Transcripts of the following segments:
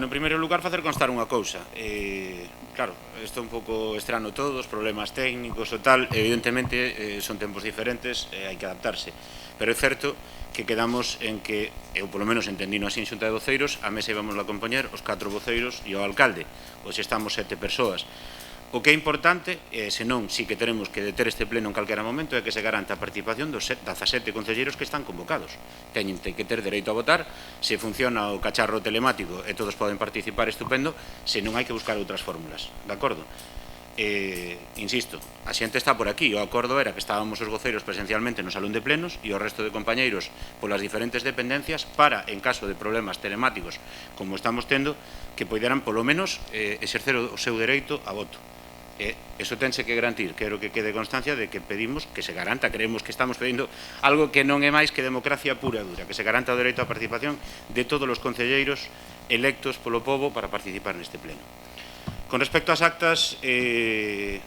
Bueno, en primeiro lugar, facer constar unha cousa. Claro, isto é un pouco estrano todo, os problemas técnicos ou tal, evidentemente son tempos diferentes e hai que adaptarse. Pero é certo que quedamos en que, eu polo menos entendino así en Xunta de Voceiros, a mesa íbamos a compoñer os 4 voceiros e o alcalde. Hoxe estamos 7 persoas. O que é importante, senón, si que teremos que deter este pleno en calquera momento, é que se garanta a participación dos 17 concelleiros que están convocados. Teñen que ter dereito a votar, se funciona o cacharro telemático e todos poden participar, estupendo, se non hai que buscar outras fórmulas, de acordo? Insisto, a xente está por aquí, o acordo era que estábamos os voceiros presencialmente no salón de plenos e o resto de compañeiros polas diferentes dependencias para, en caso de problemas telemáticos como estamos tendo, que poideran polo menos exercer o seu dereito a voto. Eso tense que garantir, quero que quede constancia de que pedimos que se garanta, creemos que estamos pedindo algo que non é máis que democracia pura e dura, que se garanta o dereito á participación de todos os concelleiros electos polo pobo para participar neste pleno. Con respecto ás actas,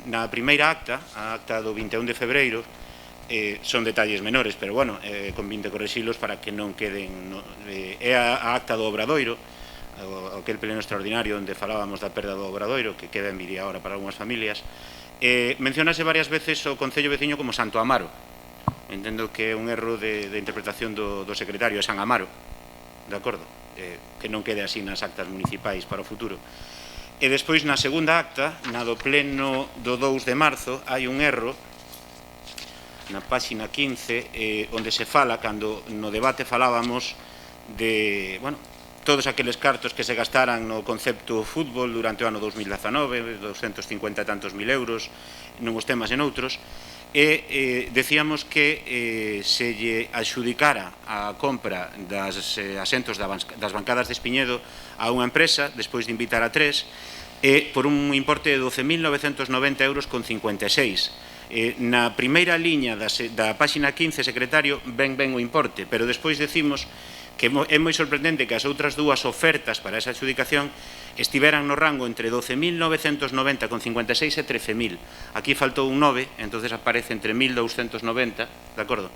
na primeira acta, a acta do 21 de febreiro, son detalles menores, pero bueno, convinte correxilos para que non queden, é a acta do Obradoiro, aquel pleno extraordinario onde falábamos da perda do Obradoiro, que queda envidia ahora para algunhas familias. Mencionase varias veces o Concello veciño como Santo Amaro. Entendo que é un erro de interpretación do secretario, é San Amaro, de acordo? Que non quede así nas actas municipais para o futuro. E despois, na segunda acta, na do pleno do 2 de marzo, hai un erro na páxina 15, onde se fala, cando no debate falábamos de, bueno, todos aqueles cartos que se gastaran no concepto fútbol durante o ano 2019, 250 e tantos mil euros, non os temas en outros, e decíamos que se lle adxudicara a compra das asentos das bancadas de Espiñedo a unha empresa, despois de invitar a 3, por un importe de 12.990 euros con 56. Na primeira liña da páxina 15, secretario, ben o importe, pero despois decimos que é moi sorprendente que as outras dúas ofertas para esa adxudicación estiveran no rango entre 12.990 con 56 e 13.000. Aquí faltou un 9, entonces aparece entre 1.290, de acordo?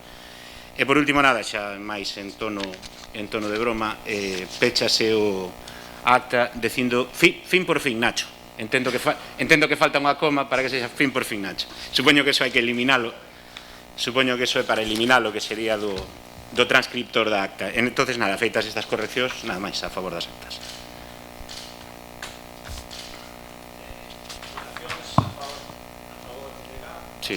E por último, nada, xa máis en tono de broma, péchase o acta dicindo fin por fin, Nacho. Entendo que falta unha coma para que sexa fin por fin, Nacho. Supoño que eso hai que eliminalo. Supoño que eso é para eliminalo, que sería do transcriptor da acta. Entonces, nada, feitas estas correccións, nada máis a favor das actas. Sí.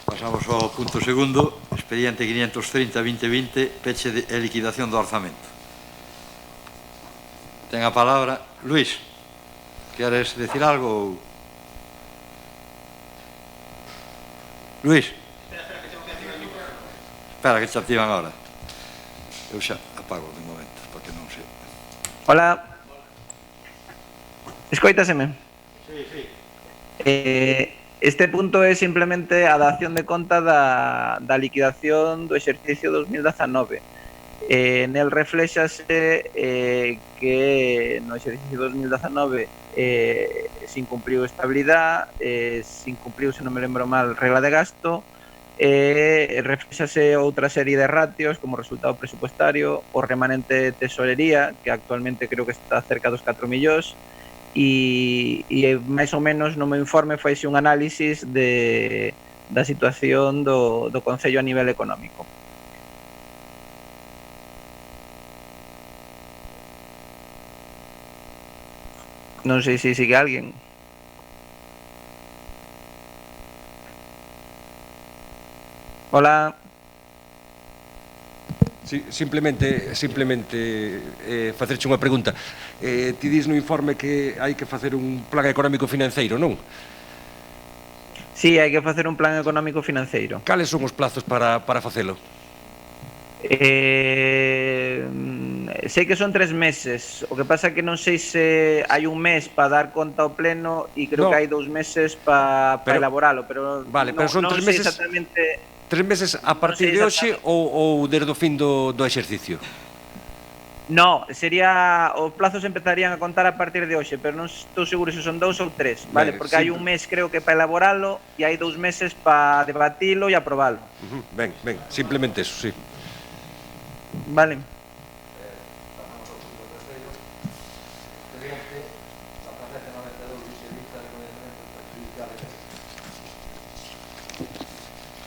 Pasamos ao punto segundo, expediente 530-2020, peche e liquidación do orzamento. Ten a palabra Luís. Queres decir algo? Luís? Espera que te activan ahora. Eu xa apago de momento, porque non sei. Hola. Escoitaseme? Sí. Este punto é simplemente a dación de conta da liquidación do exercicio 2019. Nel reflexase que no exercicio 2019 se incumpliu estabilidade, se incumpliu, se non me lembro mal, regla de gasto, reflexase outra serie de ratios como resultado presupuestario, o remanente de tesorería, que actualmente creo que está cerca dos 4 millóns, e máis ou menos no meu informe faise un análisis da situación do Concello a nivel económico. Non sei se sigue alguén. Hola. Sí, simplemente facerche unha pregunta. Ti dis no informe que hai que facer un plan económico financeiro, non? Sí, hai que facer un plan económico financeiro. Cales son os plazos para facelo? Sei que son 3 meses. O que pasa é que non sei se hai un mes para dar conta ao pleno e creo que hai 2 meses para elaboralo, pero vale, pero son 3 meses exactamente. 3 meses a partir de hoxe ou desde o fin do exercicio? No, sería, os plazos empezarían a contar a partir de hoxe, pero non estou seguro se son 2 ou 3, vale? Ben, Porque hai un mes creo que para elaboralo e hai 2 meses para debatilo e aprobalo. Ben, simplemente eso, sí. Vale.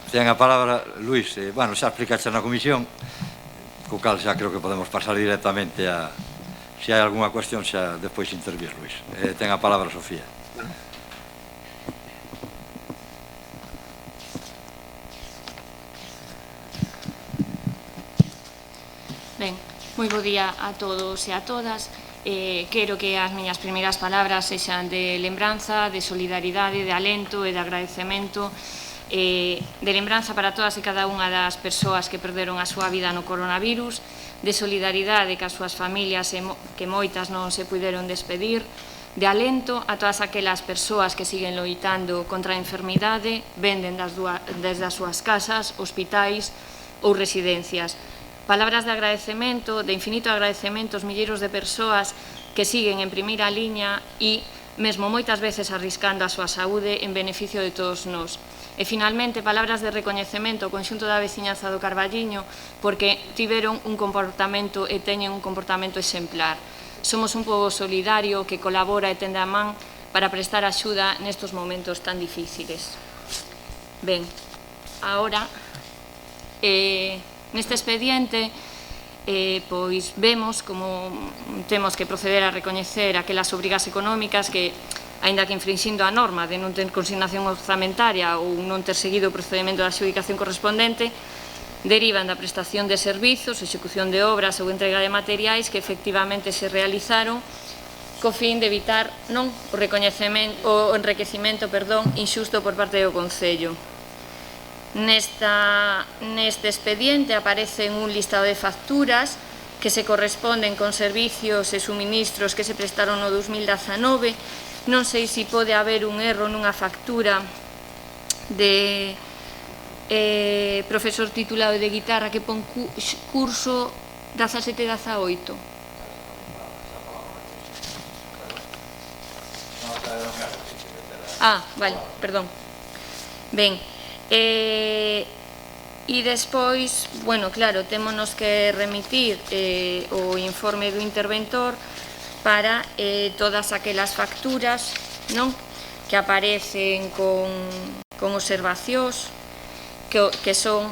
Ten a palabra Luís, bueno, xa explicaste na comisión, co cal xa creo que podemos pasar directamente a se hai algunha cuestión xa despois intervís, Luís. Ten a palabra Sofía. Ben, moi bo día a todos e a todas. Quero que as miñas primeiras palabras sexan de lembranza, de solidaridade, de alento e de agradecemento, de lembranza para todas e cada unha das persoas que perderon a súa vida no coronavirus, de solidaridade cas súas familias que moitas non se puideron despedir, de alento a todas aquelas persoas que siguen loitando contra a enfermidade, venden desde as súas casas, hospitais ou residencias. Palabras de agradecemento, de infinito agradecemento aos milleiros de persoas que siguen en primeira liña e mesmo moitas veces arriscando a súa saúde en beneficio de todos nós. E, finalmente, palabras de recoñecemento ao conxunto da veciñanza do Carballiño porque tiveron un comportamento e teñen un comportamento exemplar. Somos un pobo solidario que colabora e tende a man para prestar axuda nestes momentos tan difíciles. Ben, agora, neste expediente, pois vemos como temos que proceder a recoñecer aquelas obrigas económicas que, aínda que infrinxindo a norma de non ter consignación orzamentaria ou non ter seguido o procedimento de adxudicación correspondente, derivan da prestación de servizos, execución de obras ou entrega de materiais que efectivamente se realizaron co fin de evitar o enriquecimento inxusto por parte do Concello. Neste expediente aparece un listado de facturas que se corresponden con servicios e suministros que se prestaron no 2019. Non sei se pode haber un erro nunha factura de profesor titulado de guitarra que pon curso 17-18. Vale, perdón. Ben, e despois, bueno, claro, témonos que remitir o informe do interventor para todas aquelas facturas que aparecen con observacións que son,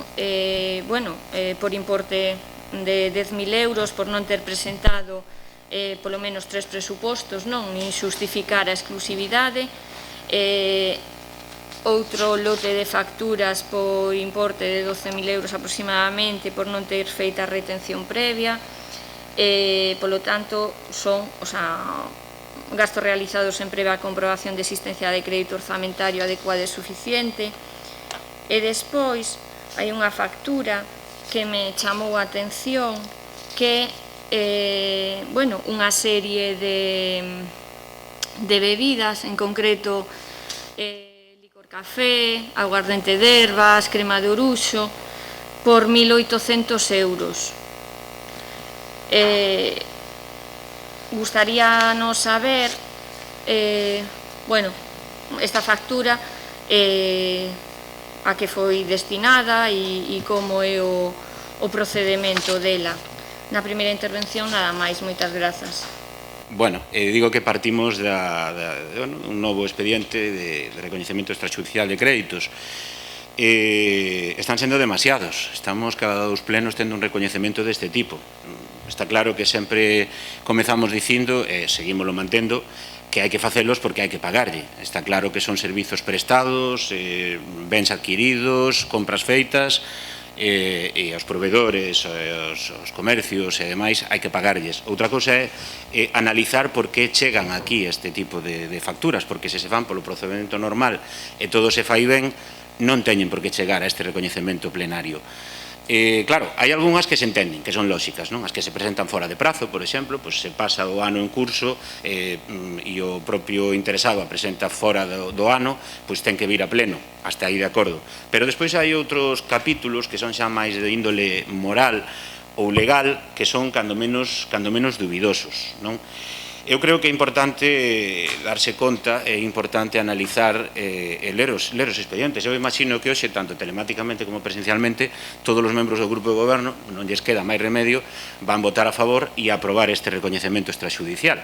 por importe de 10.000 euros por non ter presentado polo menos 3 presupostos, nin xustificar a exclusividade, outro lote de facturas por importe de 12.000 euros aproximadamente por non ter feita a retención previa, polo tanto son gastos realizados en previa comprobación de existencia de crédito orzamentario adecuado e suficiente. E despois hai unha factura que me chamou a atención que unha serie de bebidas, en concreto licor café, aguardente de ervas, crema de oruxo, por 1.800 euros. Gustaríanos saber, esta factura a que foi destinada e como é o procedemento dela. Na primeira intervención, nada máis. Moitas grazas. Bueno, digo que partimos de un novo expediente de recoñecemento extrajudicial de créditos. Están sendo demasiados. Estamos cada 2 plenos tendo un recoñecemento deste tipo. Está claro que sempre comezamos dicindo, e seguímoslo mantendo, que hai que facelos porque hai que pagarlle. Está claro que son servizos prestados, bens adquiridos, compras feitas, e aos proveedores, aos comercios e demais hai que pagarlles. Outra cousa é analizar por que chegan aquí este tipo de facturas, porque se fan polo procedimento normal e todo se fai ben, non teñen por que chegar a este recoñecemento plenario. Claro, hai algunhas que se entenden, que son lóxicas, as que se presentan fora de prazo, por exemplo, se pasa o ano en curso e o propio interesado a presenta fora do ano, pois ten que vir a pleno, hasta aí de acordo. Pero despois hai outros capítulos que son xa máis de índole moral ou legal que son cando menos dubidosos, non? Eu creo que é importante darse conta, é importante analizar e ler os expedientes. Eu imagino que hoxe, tanto telemáticamente como presencialmente, todos os membros do grupo de goberno, non lles queda máis remedio, van votar a favor e aprobar este recoñecemento extrajudicial.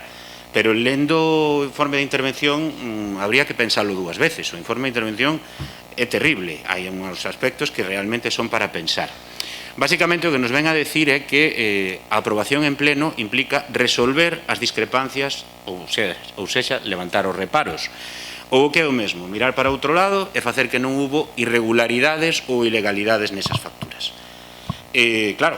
Pero lendo o informe de intervención habría que pensarlo dúas veces. O informe de intervención é terrible. Hai uns aspectos que realmente son para pensar. Básicamente, o que nos ven a decir é que a aprobación en pleno implica resolver as discrepancias ou sexa, levantar os reparos. Ou o que é o mesmo, mirar para outro lado e facer que non hubo irregularidades ou ilegalidades nesas facturas. Claro,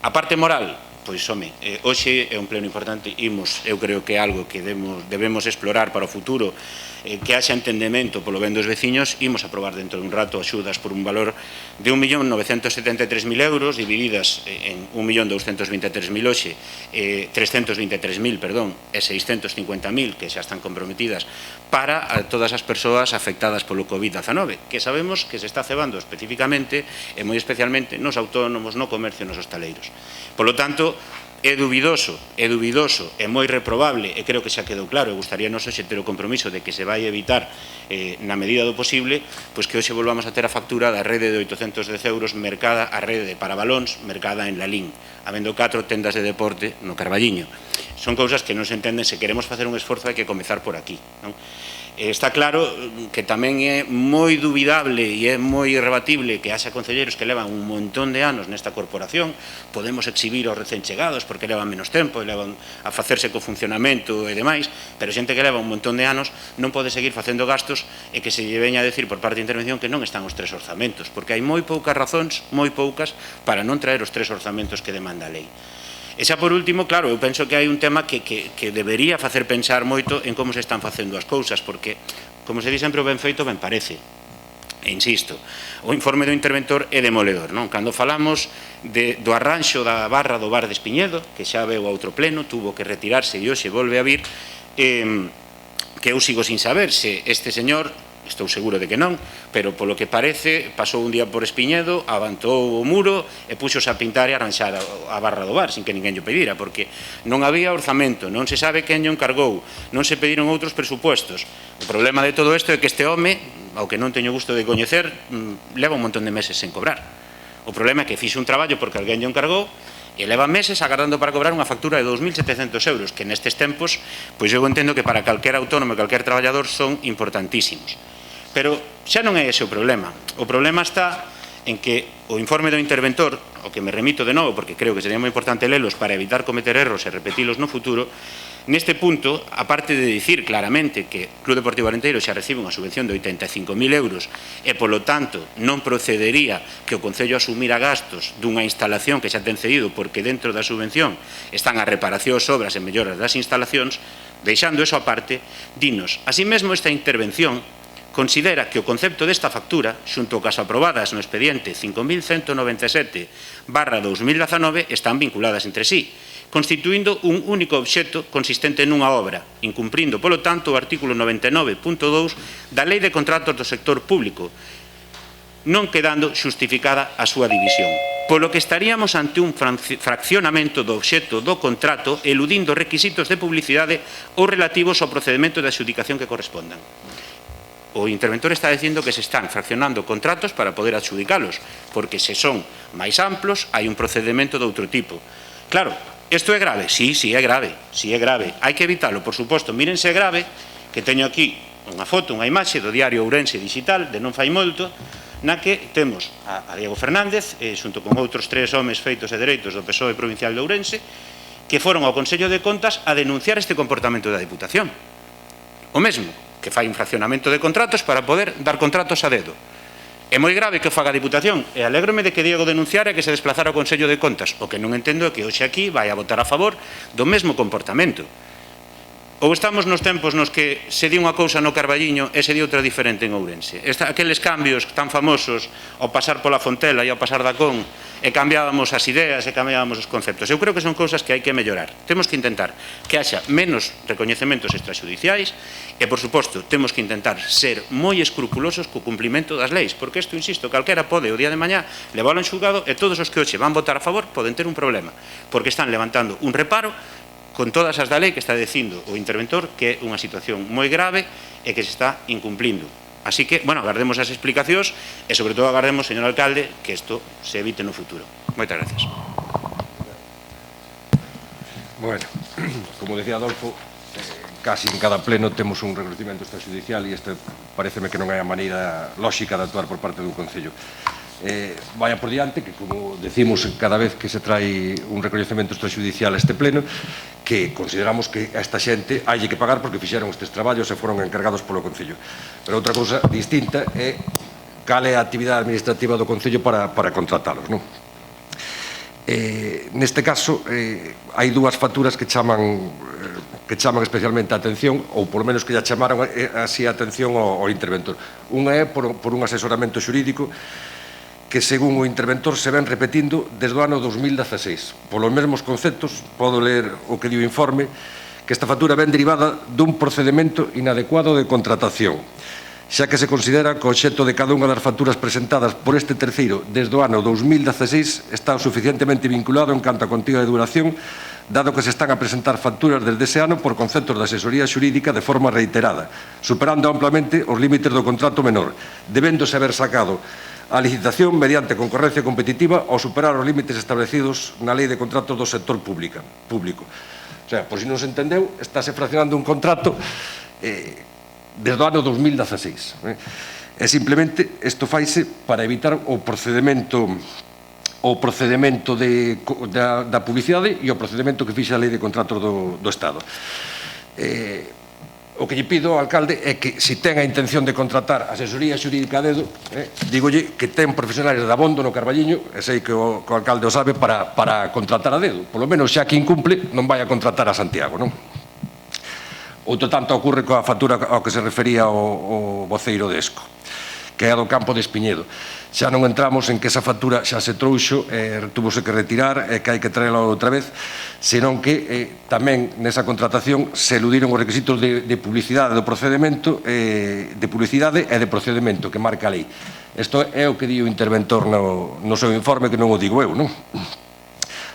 a parte moral, pois, home, hoxe é un pleno importante, eu creo que é algo que debemos explorar para o futuro, que haxa entendemento polo ben dos veciños. Imos aprobar dentro dun rato axudas por un valor de 1.973.000 euros, divididas en 1.223.000 hoxe, 323.000, perdón, e 650.000 que xa están comprometidas para todas as persoas afectadas polo COVID-19, que sabemos que se está cebando especificamente e moi especialmente nos autónomos, no comercio e nos hostaleiros. Polo tanto, é dubidoso, é moi reprobable, e creo que xa quedou claro, e gustaríanos hoxe ter o compromiso de que se vai evitar na medida do posible, pois que hoxe volvamos a ter a factura da rede de 810 euros mercada, a rede de parabalóns mercada en Lalín, habendo 4 tendas de deporte no Carballiño. Son cousas que non se entenden. Se queremos facer un esforzo hai que comezar por aquí, non? Está claro que tamén é moi dubidable e é moi irrebatible que haxa concelleiros que levan un montón de anos nesta corporación. Podemos exhibir aos recén chegados porque levan menos tempo e levan a facerse co funcionamento e demais, pero xente que leva un montón de anos non pode seguir facendo gastos e que se lle veña a decir por parte de intervención que non están os 3 orzamentos, porque hai moi poucas razóns, moi poucas, para non traer os 3 orzamentos que demanda a lei. E xa por último, claro, eu penso que hai un tema que debería facer pensar moito en como se están facendo as cousas, porque, como se di sempre, o ben feito ben parece. E insisto, o informe do interventor é demoledor, non? Cando falamos do arranxo da barra do bar de Espiñedo, que xa veu a outro pleno, tuvo que retirarse e hoxe volve a vir, que eu sigo sin saber se este señor, estou seguro de que non, pero polo que parece pasou un día por Espiñedo, avantou o muro e puxose a pintar e arranxar a barra do bar sin que ninguén lle pedira, porque non había orzamento, non se sabe quen lle encargou, non se pediron outros presupuestos. O problema de todo isto é que este home, ao que non teño gusto de coñecer, leva un montón de meses sen cobrar. O problema é que fixe un traballo porque alguén lle encargou e leva meses agardando para cobrar unha factura de 2.700 euros, que nestes tempos, pois eu entendo que para calquer autónomo e calquer traballador son importantísimos. Pero xa non é ese o problema. O problema está en que o informe do interventor, ao que me remito de novo, porque creo que sería moi importante lelos para evitar cometer erros e repetilos no futuro, neste punto, aparte de dicir claramente que o Club Deportivo Arenteiro xa recibe unha subvención de 85.000 euros e, polo tanto, non procedería que o Concello asumira gastos dunha instalación que xa ten cedido porque dentro da subvención están as reparacións, obras e melloras das instalacións, deixando eso aparte, dinos, así mesmo esta intervención considera que o concepto desta factura, xunto cas aprobadas no expediente 5197/2019, están vinculadas entre sí, constituindo un único obxecto consistente nunha obra, incumprindo, polo tanto, o artículo 99.2 da Lei de Contratos do Sector Público, non quedando xustificada a súa división, polo que estaríamos ante un fraccionamento do obxecto do contrato eludindo requisitos de publicidade ou relativos ao procedimento de adxudicación que correspondan. O interventor está dicindo que se están fraccionando contratos para poder adxudicalos, porque se son máis amplos, hai un procedimento de outro tipo. Claro, isto é grave? Sí, é grave. Hai que evitalo, por suposto. Miren se é grave, que teño aquí unha foto, unha imaxe do diario Ourense Digital, de non fai molto, na que temos a Diego Fernández, xunto con outros 3 homes feitos e dereitos do PSOE provincial de Ourense, que foron ao Consello de Contas a denunciar este comportamento da Diputación. O mesmo, que fai un fraccionamento de contratos para poder dar contratos a dedo. É moi grave que o faga a Diputación e alégrome de que Diego denunciara que se desplazara ao Consello de Contas. O que non entendo é que hoxe aquí vai a votar a favor do mesmo comportamento. Ou estamos nos tempos nos que se di unha cousa no Carballiño e se di outra diferente en Ourense. Aqueles cambios tan famosos ao pasar pola Fontela e ao pasar da Con, e cambiábamos as ideas e cambiábamos os conceptos. Eu creo que son cousas que hai que mellorar. Temos que intentar que haxa menos recoñecementos extrajudiciais e, por suposto, temos que intentar ser moi escrupulosos co cumplimento das leis, porque isto, insisto, calquera pode o día de mañá leválo en xulgado e todos os que hoxe van votar a favor poden ter un problema, porque están levantando un reparo con todas as da lei que está dicindo o interventor que é unha situación moi grave e que se está incumplindo. Así que, bueno, agardemos as explicacións e, sobre todo, agardemos, señor alcalde, que isto se evite no futuro. Moitas gracias. Bueno, como decía Adolfo, casi en cada pleno temos un reconocimiento extrajudicial e este pareceme que non é a maneira lóxica de actuar por parte dun Concello. Vaya por diante que, como decimos cada vez que se trae un reconocimiento extrajudicial a este pleno, que consideramos que a esta xente hai que pagar porque fixeron estes traballos e foron encargados polo Concello. Pero outra cousa distinta é cal é a actividade administrativa do Concello para contratalos, non? Neste caso, hai dúas facturas que chaman especialmente a atención, ou polo menos que ya chamaron así a atención ao interventor. Unha é por un asesoramento xurídico que, según o interventor, se ven repetindo desde o ano 2016. Polos mesmos conceptos, podo ler o que dio o informe, que esta factura ven derivada dun procedimento inadecuado de contratación, xa que se considera que o obxecto de cada unha das facturas presentadas por este terceiro desde o ano 2016 está suficientemente vinculado en canto a contigo de duración, dado que se están a presentar facturas desde ese ano por conceptos de asesoría xurídica de forma reiterada, superando amplamente os límites do contrato menor, debéndose haber sacado a licitación mediante concorrencia competitiva ao superar os límites establecidos na Lei de Contratos do Sector Público. O sea, por si non se entendeu, estáse fraccionando un contrato desde o ano 2016. E simplemente isto faise para evitar o procedimento da publicidade e o procedimento que fixe a Lei de Contratos do Estado. O que lle pido ao alcalde é que, se ten a intención de contratar asesoría xurídica a dedo, dígolle que ten profesionales de abondo no Carballiño, e sei que o alcalde o sabe, para contratar a dedo. Por lo menos, xa que incumple, non vai a contratar a Santiago, non? Outro tanto ocorre coa factura ao que se refería o voceiro de ESCO, que é a do campo de Espiñedo. Xa non entramos en que esa factura xa se trouxo, túvose que retirar e que hai que traerla outra vez, senón que tamén nesa contratación se eludiron os requisitos de publicidade do procedimento, de publicidade e de procedimento que marca a lei. Isto é o que di o interventor no seu informe, que non o digo eu, non?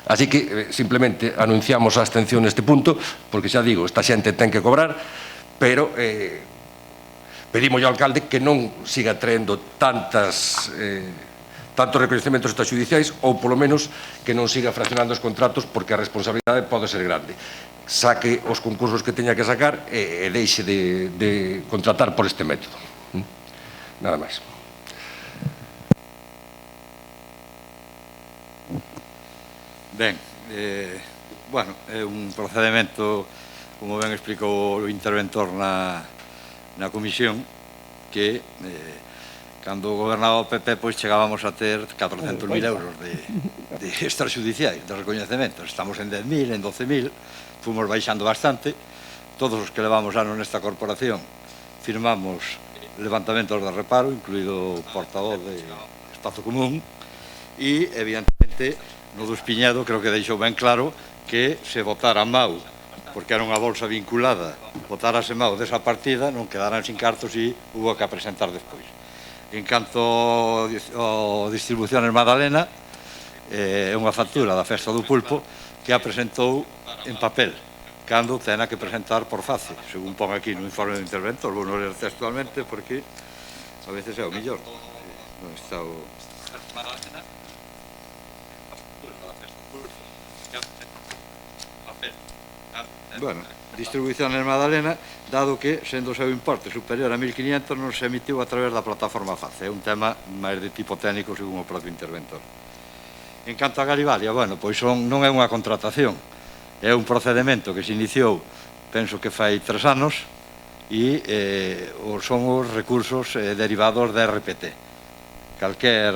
Así que simplemente anunciamos a abstención neste punto, porque xa digo, esta xente ten que cobrar, pero pedimos ao alcalde que non siga traendo tantos reconhecementos extrajudiciais, ou polo menos que non siga fraccionando os contratos, porque a responsabilidade pode ser grande. Saque os concursos que teña que sacar e deixe de contratar por este método. Nada máis. Ben, bueno, é un procedimento, como ben explicou o interventor na comisión, que cando gobernaba o PP pois chegábamos a ter 400.000 euros de extrajudiciais, de recoñecementos. Estamos en 10.000, en 12.000, fomos baixando bastante. Todos os que levamos anos nesta corporación firmamos levantamentos de reparo, incluído o portavoz de Espazo Común, e evidentemente no do Espiñedo creo que deixou ben claro que se votara mau, porque era unha bolsa vinculada, votarase mau desa partida, non quedaran sin cartos e hubo que presentar despois. En canto ao Distribuciones Madalena, é unha factura da Festa do Pulpo que a presentou en papel, cando tena que presentar por face, según pon aquí no informe do interventor, vou non ler textualmente porque a veces é o millor. Non está o... Bueno, Distribuciones Madalena, dado que, sendo o seu importe superior a 1.500, non se emitiu a través da plataforma FACE. É un tema máis de tipo técnico, según o propio interventor. En canto a Garibalia, bueno, pois non é unha contratación, é un procedimento que se iniciou, penso que fai 3 anos, e son os recursos derivados da RPT. Calquer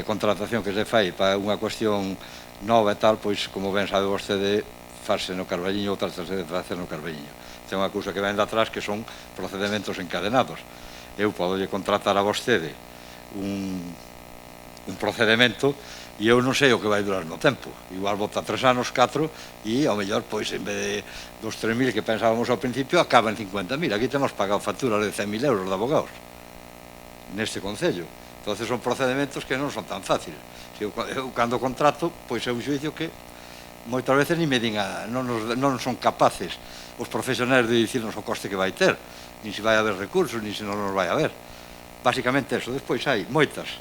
contratación que se fai para unha cuestión nova e tal, pois, como ben sabe vostede, farse no Carballiño, outras de facer no Carballiño. Ten unha cousa que ven de atrás que son procedementos encadenados. Eu podo contratar a vostede un procedemento e eu non sei o que vai durar no tempo. Igual bota 3 anos, 4, e ao mellor, pois, en vez de dos 3.000 que pensábamos ao principio, acaba en 50.000. Aquí temos pagado facturas de 100.000 euros de abogados neste concello. Entón, son procedimentos que non son tan fáciles. Eu, cando contrato, pois é un xuicio que moitas veces ni me din non son capaces os profesionais de dicirnos o coste que vai ter, nin se vai haber recursos, nin se non nos vai haber. Básicamente eso. Despois hai moitas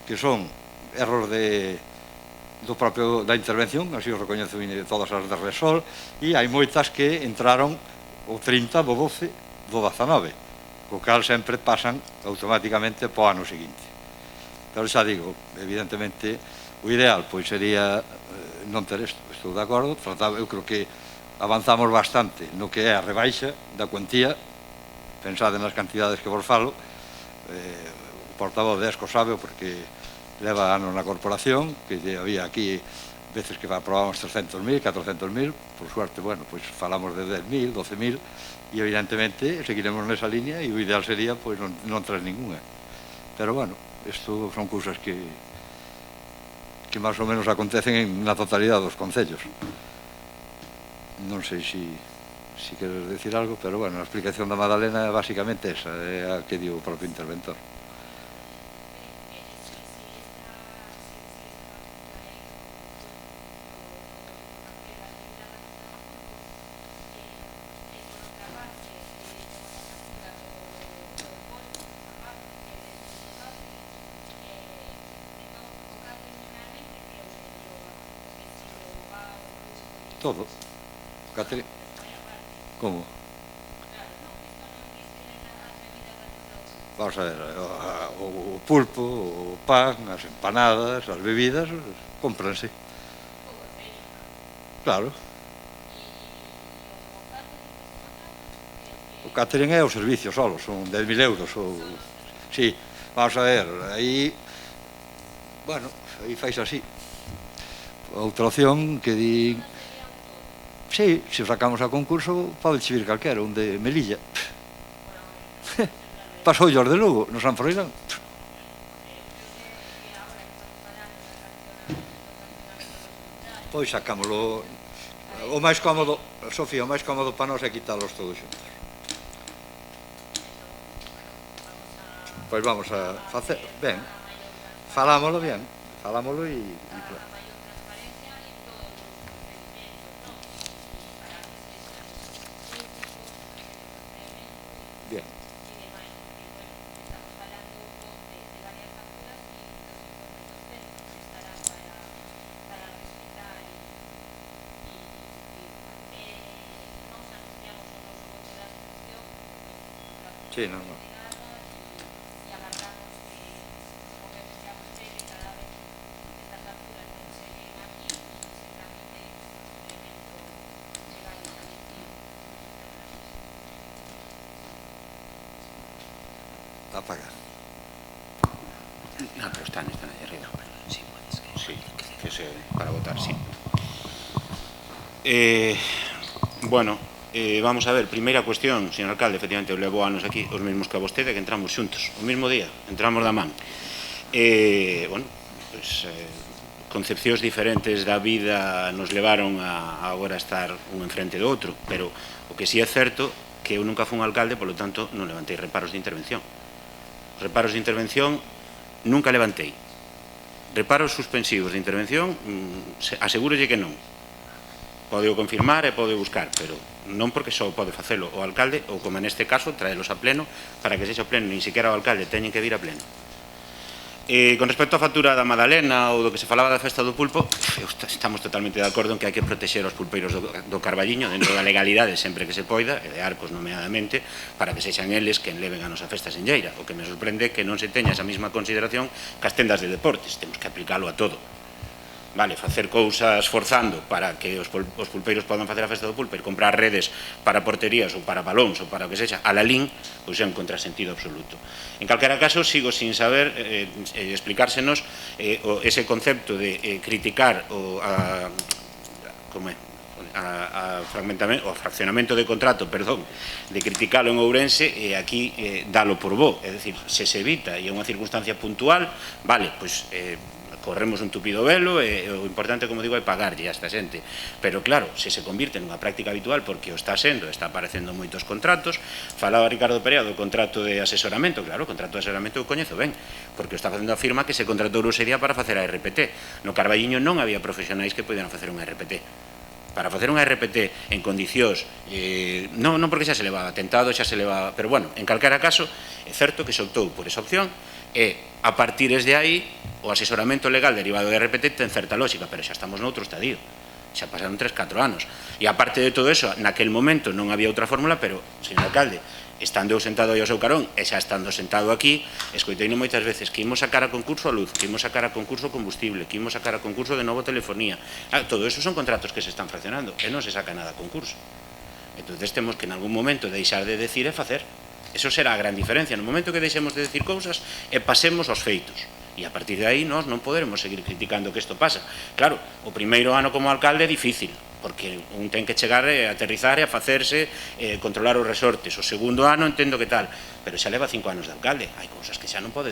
que son erros da intervención, así o recoñezo todas as de Resol, e hai moitas que entraron o 30 do 12 do 19, co cal sempre pasan automáticamente po ano seguinte. Pero xa digo, evidentemente, o ideal pois sería non ter isto. Estou de acordo, eu creo que avanzamos bastante no que é a rebaixa da cuantía, pensade nas cantidades que vos falo, o portavoz de ESCO sabe, porque leva anos na corporación, que había aquí veces que aprobamos 300.000, 400.000, por suerte, bueno, pois falamos de 10.000, 12.000, e evidentemente seguiremos nesa línea, e o ideal sería pois non traer ninguna. Pero bueno, isto son cousas que máis ou menos acontecen na totalidade dos concellos. Non sei se queres decir algo, pero bueno, a explicación da Madalena é basicamente esa, é a que dio o propio interventor. Todo. Catering. Como? Vamos a ver, o pulpo, o pan, as empanadas, as bebidas, cómpranse. Claro. O catering é o servicio solo, son 10.000 euros. Sí, vamos a ver, aí, bueno, aí fais así. Outra opción que di... Sí, se sacamos a concurso, pode exhibir calquera, un de Melilla. Pasou os de Lugo, no San Froilán. Pois sacámoslo. O máis cómodo, Sofía, o máis cómodo para nós é quitalos todos xuntos. Pois vamos a facer, ben, falámoslo ben, falámoslo e claro. Bien. Sí, no. Está apagado. No, pero están ahí arriba. Sí, que se para votar, sí. Bueno, vamos a ver, primeira cuestión, señor alcalde, efectivamente, eu levo anos aquí, os mesmos que a vostede, que entramos xuntos, o mesmo día, entramos da man. Bueno, pues, concepcións diferentes da vida nos levaron a agora estar un enfrente do outro, pero o que sí é certo que eu nunca fui un alcalde, polo tanto, non levantei reparos de intervención. Reparos de intervención nunca levantei. Reparos suspensivos de intervención, asegúrolle que non. Pode confirmar e pode buscar, pero non porque só pode facelo o alcalde, ou como neste caso, traelos a pleno, para que sexa o pleno, nin sequera o alcalde teñen que vir a pleno. Con respecto á factura da Madalena ou do que se falaba da festa do pulpo, estamos totalmente de acordo en que hai que protexer os pulpeiros do Carballiño dentro da legalidade sempre que se poida, e de Arcos nomeadamente, para que sexan eles quen leven a nosa festa en Lleira. O que me sorprende é que non se teña esa mesma consideración que as tendas de deportes. Temos que aplicalo a todo. Vale, facer cousas forzando para que os pulpeiros podan facer a festa do pulpo e comprar redes para porterías ou para balóns ou para o que sexa, a la lin, pois é un contrasentido absoluto. En calquera caso, sigo sin saber explicársenos ese concepto de criticar como é, o fraccionamento de contrato, perdón, de criticalo en Ourense e aquí dalo por bo. É dicir, se se evita e é unha circunstancia puntual, vale, pois corremos un tupido velo e o importante, como digo, é pagarlle a esta xente. Pero claro, se se convirte nunha práctica habitual, porque o está sendo, está aparecendo moitos contratos, falaba Ricardo Perea do contrato de asesoramento, claro, o contrato de asesoramento eu coñezo ben, porque o está facendo a firma que se contratou Urusería para facer a RPT. No Carballiño non había profesionais que podían facer unha RPT. Para facer unha RPT en condicións, non porque xa se levaba atentado, xa se levaba, pero bueno, en calquera caso, é certo que se optou por esa opción e a partir de aí o asesoramento legal derivado de RPT ten certa lógica, pero xa estamos noutro estadio, xa pasaron 3-4 anos e aparte de todo eso, naquel momento non había outra fórmula, pero, señor alcalde, estando eu sentado aí ao seu carón e xa estando sentado aquí, escoiteino moitas veces que imos sacar a concurso a luz, que imos sacar a concurso combustible, que imos sacar a concurso de novo telefonía. Todo eso son contratos que se están fraccionando e non se saca nada a concurso. Entón temos que en algún momento deixar de decir e facer. Eso será a gran diferencia. No momento que deixemos de decir cousas e pasemos aos feitos. E a partir de aí nós non poderemos seguir criticando que isto pasa. Claro, o primeiro ano como alcalde é difícil, porque un ten que chegar a aterrizar e a facerse, controlar os resortes. O segundo ano entendo que tal, pero xa leva 5 anos de alcalde. Hai cousas que xa non pode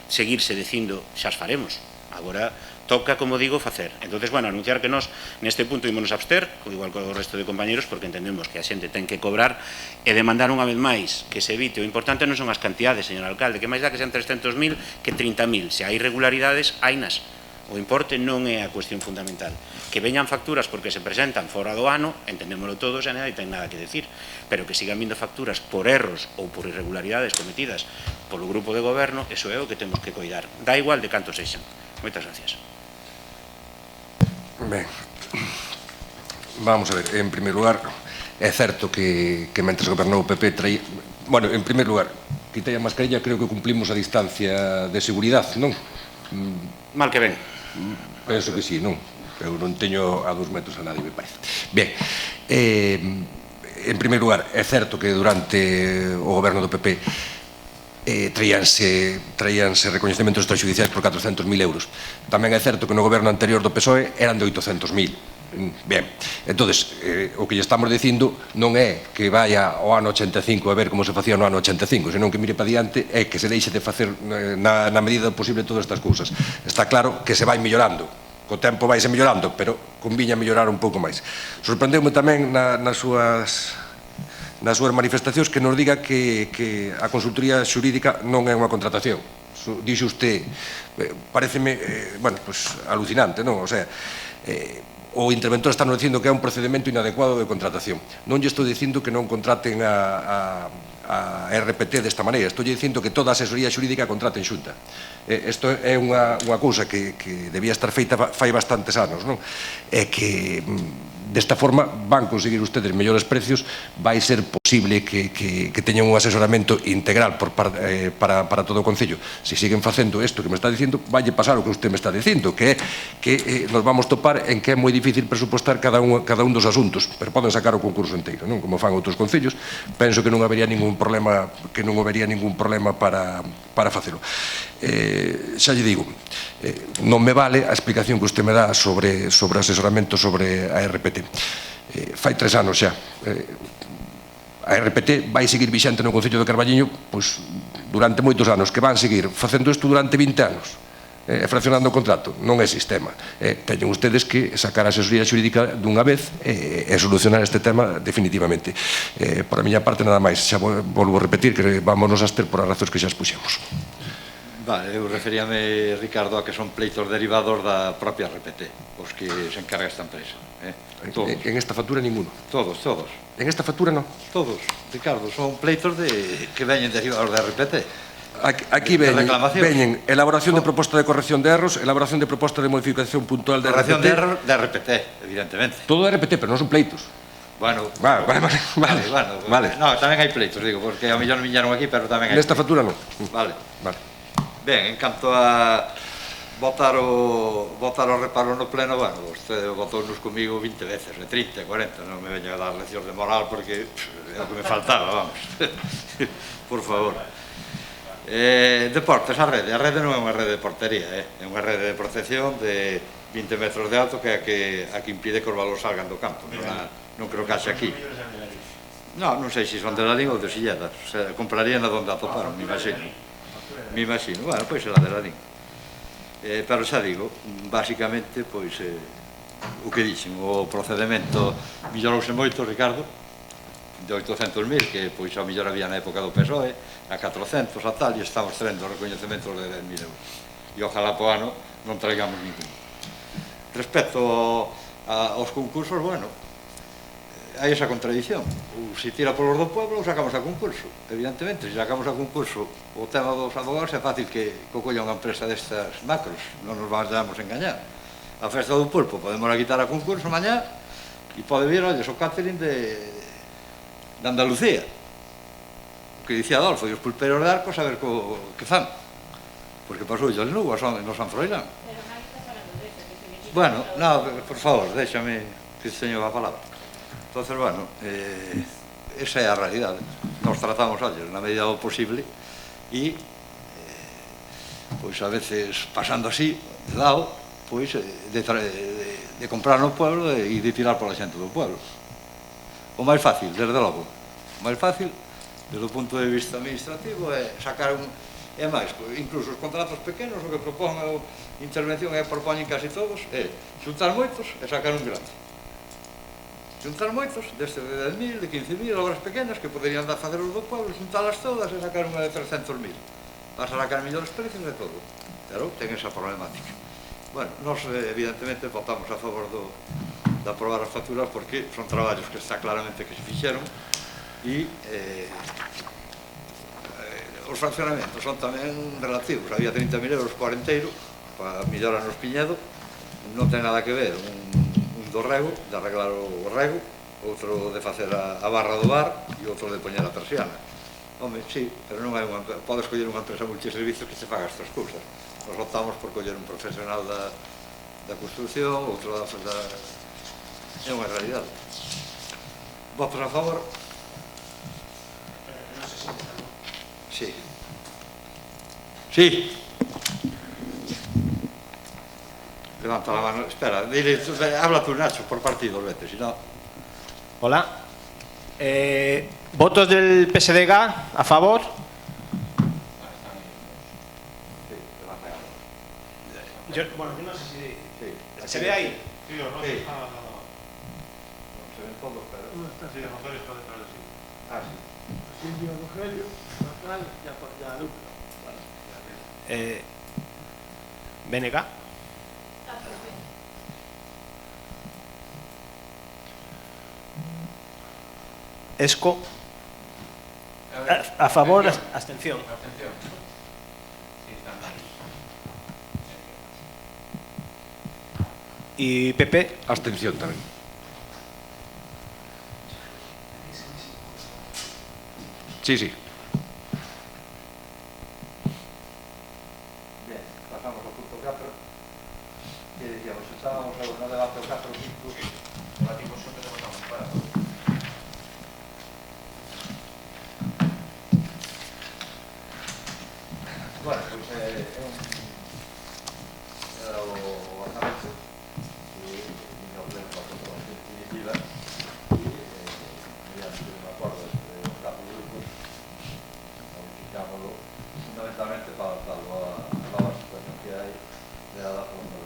seguirse dicindo xa as faremos. Agora toca, como digo, facer. Entonces, bueno, anunciar que nós neste punto ímonos abster, igual que o resto de compañeros, porque entendemos que a xente ten que cobrar e demandar unha vez máis que se evite. O importante non son as cantidades, señor alcalde, que máis dá que sean 300.000 que 30.000. Se hai irregularidades, hainas. O importe non é a cuestión fundamental. Que veñan facturas porque se presentan fora do ano, entendémoslo todos, e non ten nada que decir, pero que sigan vindo facturas por erros ou por irregularidades cometidas polo grupo de goberno, eso é o que temos que coidar. Da igual de canto sexan. Moitas gracias. Ben, vamos a ver, en primeiro lugar, é certo que mentres gobernou o PP traía... Bueno, en primeiro lugar, quitei a mascarilla, creo que cumplimos a distancia de seguridade, non? Mal que ben. Penso que sí, non? Eu non teño a 2 metros a nadie, me parece. Bien, en primeiro lugar, é certo que durante o goberno do PP traíanse recoñecementos extrajudiciais por 400.000 euros. Tamén é certo que no goberno anterior do PSOE eran de 800.000. Ben, entonces, o que lle estamos dicindo non é que vaya ao ano 85 a ver como se facía no ano 85, senón que mire para diante é que se deixe de facer na medida posible todas estas cousas. Está claro que se vai mellorando, co tempo vaise mellorando, pero conviña mellorar un pouco máis. Sorprendeume tamén nas súas manifestacións que nos diga que a consultoría xurídica non é unha contratación. Dixe usted, pareceme, bueno, pues alucinante, non? O sea, o interventor está nos dicindo que é un procedimento inadecuado de contratación. Non lle estou dicindo que non contraten a RPT desta maneira, estou lle dicindo que toda a asesoría xurídica contraten xunta. Isto é unha cousa que debía estar feita fai bastantes anos, non? É que desta forma van conseguir ustedes mellores precios, vai ser posible que teñan un asesoramento integral para todo o Concello. Se siguen facendo isto que me está dicindo, vai pasar o que usted me está dicindo, que é que nos vamos topar en que é moi difícil presupostar cada un dos asuntos, pero poden sacar o concurso inteiro, non? Como fan outros concellos. Penso que non habería ningún problema para facelo. Xa lle digo, non me vale a explicación que usted me dá sobre asesoramento sobre a RPT. Fai 3 anos xa. A RPT vai seguir vixente no Concello de Carballiño durante moitos anos, que van seguir facendo isto durante 20 anos, fraccionando o contrato. Non é sistema. Teñen ustedes que sacar a asesoría xurídica dunha vez e solucionar este tema definitivamente. Por a miña parte nada máis. Xa volvo a repetir que vámonos a abster por as razóns que xa expuxemos. Vale, eu referíame, Ricardo, a que son pleitos derivados da propia RPT, os que se encarga esta empresa. Todos. En esta factura ninguno. Todos. En esta factura non. Todos, Ricardo, son pleitos que veñen derivados da RPT. Aquí veñen elaboración de proposta de corrección de erros, elaboración de proposta de modificación puntual de RPT. Corrección de erros de RPT, evidentemente. Todo de RPT, pero non son pleitos. Bueno, vale. No, tamén hai pleitos, digo, porque a millón viñeron aquí, pero tamén hai. Nesta factura non. Vale. Ben, en canto a votar o reparo no pleno, bueno, vostede votounos comigo 20 veces, 30, 40, non me veña a dar leccións de moral porque é o que me faltaba, vamos. Por favor. Deportes, a rede non é unha rede de portería, é unha rede de protección de 20 metros de alto, que é a que impide que os balos salgan do campo. Non creo que haxe aquí. Non sei se son de Ladín ou de Silleda. Comprarían a donde atoparon, me imagino. Bueno, pois era de Ladín. Pero xa digo, basicamente, pois, o que dixen, o procedimento mellorouse moito, Ricardo, de 800.000, que pois a mellor había na época do PSOE, a 400, a tal, e estamos traendo recoñecementos de 10.000 euros. E ojalá po ano non traigamos ningún. Respecto aos concursos, bueno, hai esa contradición. Ou se tira polos do pueblo ou sacamos a concurso. Evidentemente, se sacamos a concurso o tema dos abogados é fácil que colla unha empresa destas macros, non nos vamos a engañar. A festa do pulpo podemos quitar a concurso mañá e pode vir, olles, o catering de Andalucía. O que dicía Adolfo, e os pulpeiros de Arcos a ver que fan. Porque pasou yo en Lugo, no San Froilán. Bueno, por favor, déxame que teño a palabra. Entonces, bueno, esa é a realidade. Nos tratamos, olles, na medida do posible e, pois, a veces, pasando así, de lado, pois, de comprar no pueblo e de tirar pola xente do pueblo. O máis fácil, desde logo, o máis fácil, desde o punto de vista administrativo, é sacar un... E máis, incluso os contratos pequenos, o que propón a intervención e propoñen casi todos, é xuntar moitos e sacar un grande. Xuntar moitos, desde de 10.000, de 15.000, obras pequenas que poderían dar facer os do pueblo, xuntalas todas e sacar unha de 300.000. Vas a sacar millores precios de todo. Claro, ten esa problemática. Bueno, nós evidentemente votamos a favor de aprobar as facturas porque son traballos que está claramente que se fixeron e os fraccionamentos son tamén relativos. Había 30.000 euros por enteiro para mellorar nos Piñedo, non ten nada que ver un do rego, de arreglar o rego, outro de facer a barra do bar e outro de poñer a persiana. Home, sí, pero non hai unha... Podes coller unha empresa multiservicios que se faga estas cousas. Nos optamos por coller un profesional da construcción, outro da... É unha realidade. Votos a favor? Sí. Sí. Levanta la mano. Espera, habla tú, Nacho, por partido, vete, si no... Hola. ¿Votos del PSDG a favor? Bueno, yo no sé si... ¿Se ve ahí? Sí o no. Sí. No se ven todos, pero... Sí, Rogelio está detrás de sí. Ah, sí. Silvio, Rogelio, Natal y a Lucas. BNG. ESCO. A favor, abstención. ¿Y PP? Abstención tamén. Sí, sí. Bien, pasamos ao punto 4. Que decíamos, estábamos no debate o 4 punto, debatimos sempre de votamos para todo. Bueno, pois era o orçamento que nos leva a comprobación definitiva e mediante un acordo entre os 4 grupos modificámoslo fundamentalmente para adaptarlo a nova situación que hai creada por un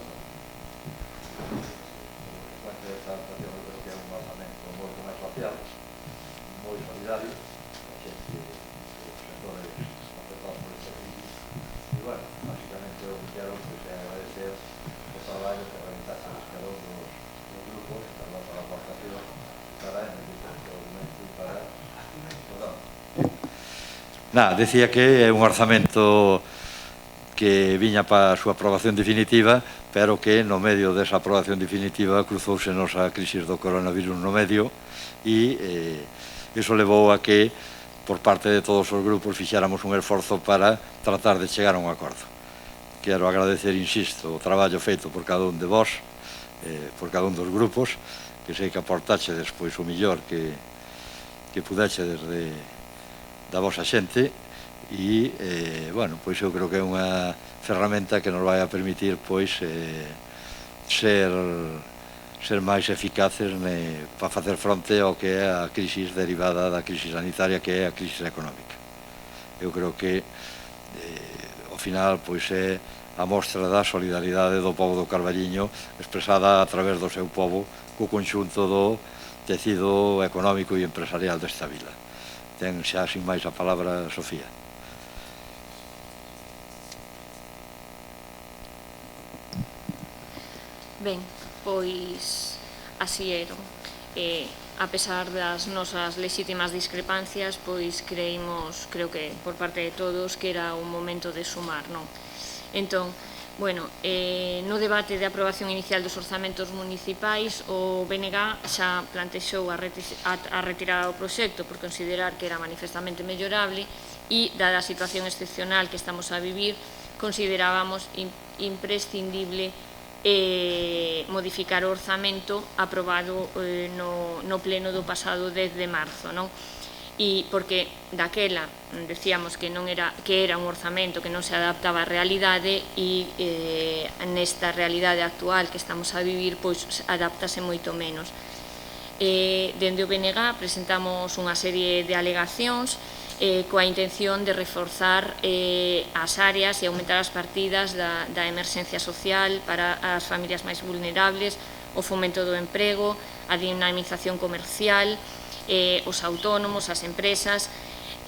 consecuencia desta adaptación eu creo que é un orçamento moito máis social, moi solidario, a xente os sectores afectados por este crisis. E, bueno, básicamente o que quero é agradecer o traballo que realizaste cada un dos grupos para a aportación para enriquecer o documento e para... Decía que é un orzamento que viña para a súa aprobación definitiva, pero que no medio desa aprobación definitiva cruzousenos a crisis do coronavirus no medio e iso levou a que por parte de todos os grupos fixéramos un esforzo para tratar de chegar a un acordo. Quero agradecer, insisto, o traballo feito por cada un de vós, por cada un dos grupos, que sei que aportaxe despois o millor que pudexe desde da vosa xente e, bueno, pois eu creo que é unha ferramenta que nos vai a permitir, pois, ser máis eficaces para facer fronte ao que é a crisis derivada da crisis sanitaria, que é a crisis económica. Eu creo que ao final pois é a mostra da solidaridade do pobo do Carballiño expresada a través do seu pobo co conxunto do tecido económico e empresarial desta vila. Ten xa sin máis a palabra Sofía. Ben, pois así eron. A pesar das nosas lexítimas discrepancias, pois creo que por parte de todos que era un momento de sumar, non? Entón, bueno, no debate de aprobación inicial dos orzamentos municipais, o BNG xa plantexou a retirada do proxecto por considerar que era manifestamente mellorable e, dada a situación excepcional que estamos a vivir, considerábamos imprescindible modificar o orzamento aprobado no pleno do pasado 10 de marzo, non? E porque daquela decíamos que era un orzamento que non se adaptaba á realidade e nesta realidade actual que estamos a vivir, pois adaptase moito menos. Dende o BNG presentamos unha serie de alegacións coa intención de reforzar as áreas e aumentar as partidas da emerxencia social para as familias máis vulnerables, o fomento do emprego, a dinamización comercial, os autónomos, as empresas.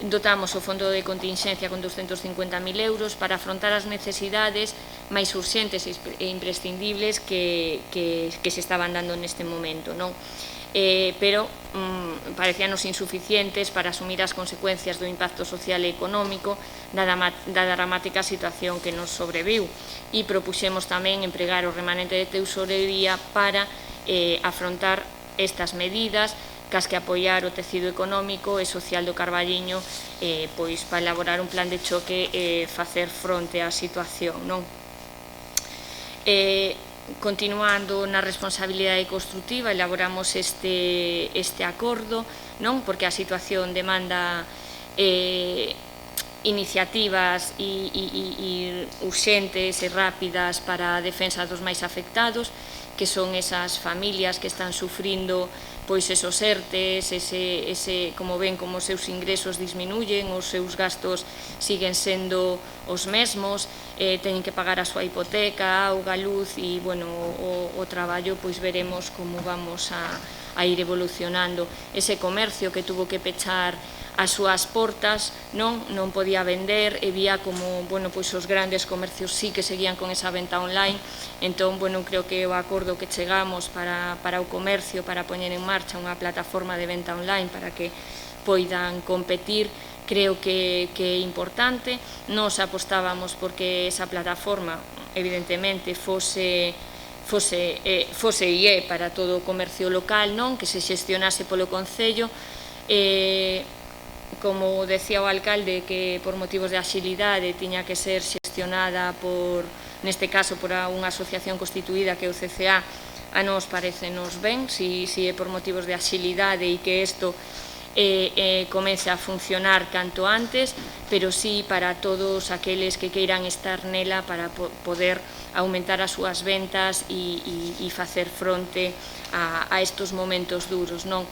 Dotamos o fondo de contingencia con 250.000 euros para afrontar as necesidades máis urxentes e imprescindibles que se estaban dando neste momento, non? Pero parecíanos insuficientes para asumir as consecuencias do impacto social e económico da dramática situación que nos sobreviu e propuxemos tamén empregar o remanente de tesorería para afrontar estas medidas, cas que apoiar o tecido económico e social do Carballiño pois para elaborar un plan de choque e facer fronte á situación, non? Continuando na responsabilidade construtiva, elaboramos este acordo, non? Porque a situación demanda iniciativas e urxentes e rápidas para a defensa dos máis afectados, que son esas familias que están sufrindo pois esos ERTEs, como ven, como os seus ingresos disminuyen, os seus gastos siguen sendo os mesmos, teñen que pagar a súa hipoteca, auga, luz e, bueno, o traballo, pois veremos como vamos a ir evolucionando. Ese comercio que tuvo que pechar as súas portas, non podía vender, e vía como, bueno, pois os grandes comercios sí que seguían con esa venta online. Entón, bueno, creo que o acordo que chegamos para o comercio, para poñer en marcha unha plataforma de venta online para que poidan competir, creo que é importante. Nos apostábamos porque esa plataforma, evidentemente, fose e é para todo o comercio local, non? Que se xestionase polo Concello. Como decía o alcalde, que por motivos de axilidade tiña que ser xestionada neste caso por unha asociación constituída que é o CCA, a nos parecenos ben, si é por motivos de axilidade e que isto comece a funcionar canto antes, pero sí para todos aqueles que queiran estar nela para poder aumentar as súas ventas e facer fronte a estos momentos duros, non?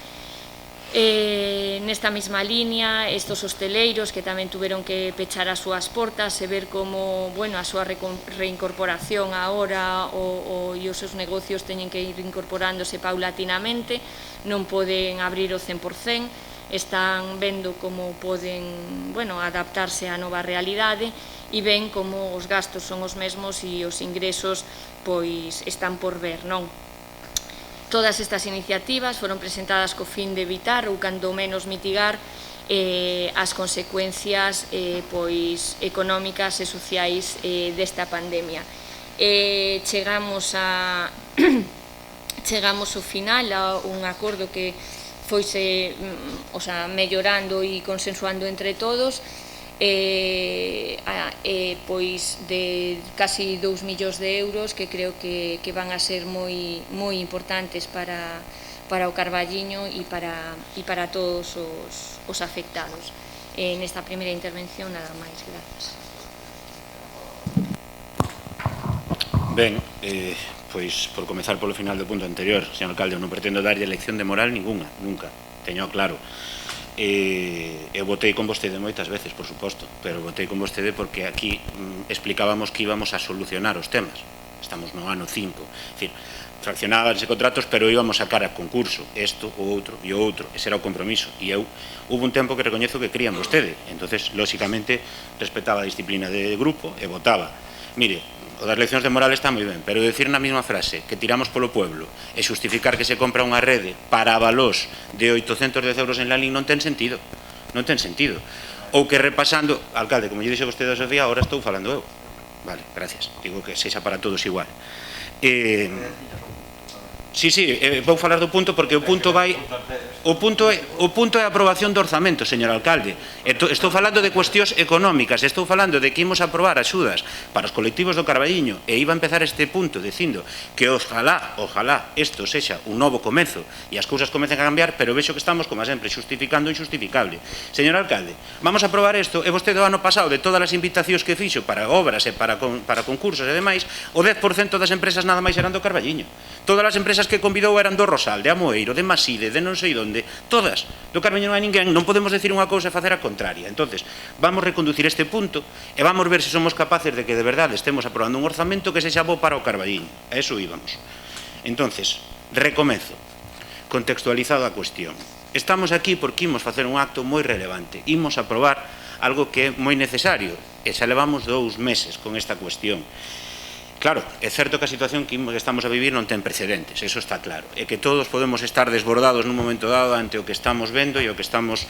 Nesta mesma línea, estos hosteleiros que tamén tuveron que pechar as súas portas e ver como, bueno, a súa reincorporación agora e os seus negocios teñen que ir incorporándose paulatinamente, non poden abrir o 100%, están vendo como poden, bueno, adaptarse á nova realidade e ven como os gastos son os mesmos e os ingresos pois están por ver, non? Todas estas iniciativas foron presentadas co fin de evitar ou cando menos mitigar as consecuencias pois económicas e sociais desta pandemia. Chegamos ao final a un acordo que foise mellorando e consensuando entre todos, pois de casi 2 millóns de euros que creo que van a ser moi importantes para o Carballiño e para todos os afectados. Nesta primeira intervención nada máis, gracias. Ben, pois, por comezar polo final do punto anterior, señor alcalde, eu non pretendo darlle lección de moral ninguna, nunca, teño claro. Eu votei con vostede moitas veces, por suposto, pero votei con vostede porque aquí explicábamos que íbamos a solucionar os temas. Estamos no ano 5, é dicir, fraccionábanse contratos, pero íbamos a sacar a concurso isto, o outro e o outro, ese era o compromiso, e eu hubo un tempo que recoñezo que crían vostede, entonces, lóxicamente, respetaba a disciplina de grupo e votaba. Mire, o das leccións de moral está moi ben, pero decir na mesma frase que tiramos polo pueblo e xustificar que se compra unha rede para avalos de 810 euros en la LIN non ten sentido, non ten sentido. Ou que repasando, alcalde, como lle dixe vostede a Sofía, agora estou falando eu. Vale, gracias, digo que sexa para todos igual. Sí, vou falar do punto porque o punto vai... O punto é a aprobación do orzamento, señor alcalde. Estou falando de cuestións económicas, estou falando de que imos aprobar axudas para os colectivos do Carballiño e iba a empezar este punto dicindo que ojalá isto sexa un novo comezo e as cousas comecen a cambiar, pero vexo que estamos, como sempre, xustificando o injustificable. Señor alcalde, vamos a aprobar isto e vostede o ano pasado de todas as invitacións que fixo para obras e para concursos e demais, o 10% das empresas nada máis eran do Carballiño. Todas as empresas que convidou eran do Rosal, de Amoeiro, de Maside, de non sei onde, todas. Do Carballiño non hai ninguén, non podemos decir unha cousa e facer a contraria. Entonces, vamos reconducir este punto e vamos ver se somos capaces de que de verdade estemos aprobando un orzamento que sexa bo para o Carballiño. A eso íbamos. Entonces, recomezo, contextualizado a cuestión. Estamos aquí porque imos facer un acto moi relevante. Imos aprobar algo que é moi necesario e xa levamos 2 meses con esta cuestión. Claro, é certo que a situación que estamos a vivir non ten precedentes, eso está claro, e que todos podemos estar desbordados nun momento dado ante o que estamos vendo e o que estamos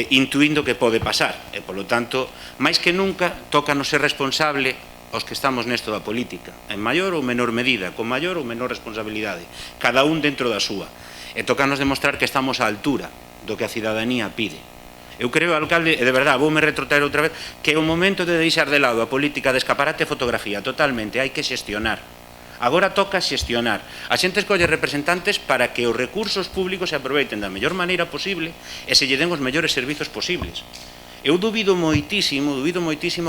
intuindo que pode pasar, e polo tanto, máis que nunca, tócanos ser responsable aos que estamos nesto da política, en maior ou menor medida, con maior ou menor responsabilidade, cada un dentro da súa, e tócanos demostrar que estamos á altura do que a cidadanía pide. Eu creo, alcalde, e de verdade, voume retrotraer outra vez, que é o momento de deixar de lado a política de escaparate e fotografía, totalmente, hai que xestionar. Agora toca xestionar. A xente escolle representantes para que os recursos públicos se aproveiten da mellor maneira posible e se lle den os mellores servizos posibles. Eu dubido moitísimo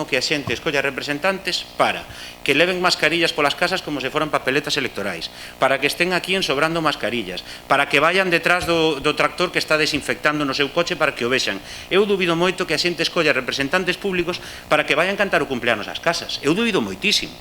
que a xente escolla representantes para que leven mascarillas polas casas como se foran papeletas electorais, para que estén aquí ensobrando mascarillas, para que vayan detrás do tractor que está desinfectando no seu coche para que o vexan. Eu dubido moito que a xente escolla representantes públicos para que vayan cantar o cumpleanos ás casas. Eu dubido moitísimo,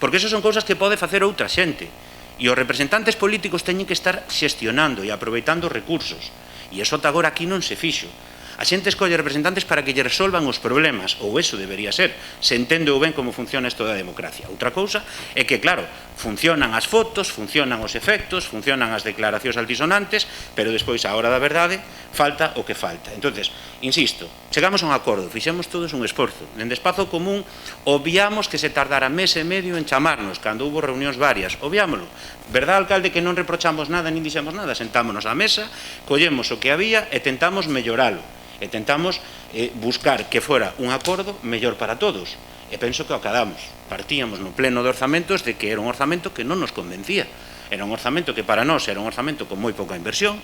porque eso son cousas que pode facer outra xente. E os representantes políticos teñen que estar xestionando e aproveitando os recursos. E eso ata agora aquí non se fixo. A xente escolle representantes para que lle resolvan os problemas, ou eso debería ser, se entende ou ben como funciona isto da democracia. Outra cousa é que, claro, funcionan as fotos, funcionan os efectos, funcionan as declaracións altisonantes, pero despois, a hora da verdade, falta o que falta. Entonces, insisto, chegamos a un acordo, fixemos todos un esforzo. Dende Espazo Común, obviamos que se tardara mes e medio en chamarnos, cando hubo reunións varias, obviámoslo. Verdad, alcalde, que non reprochamos nada, nin dixemos nada, sentámonos á mesa, collemos o que había e tentamos melloralo. E tentamos buscar que fora un acordo mellor para todos. E penso que o acadamos. Partíamos no pleno de orzamentos de que era un orzamento que non nos convencía. Era un orzamento que para nós era un orzamento con moi pouca inversión,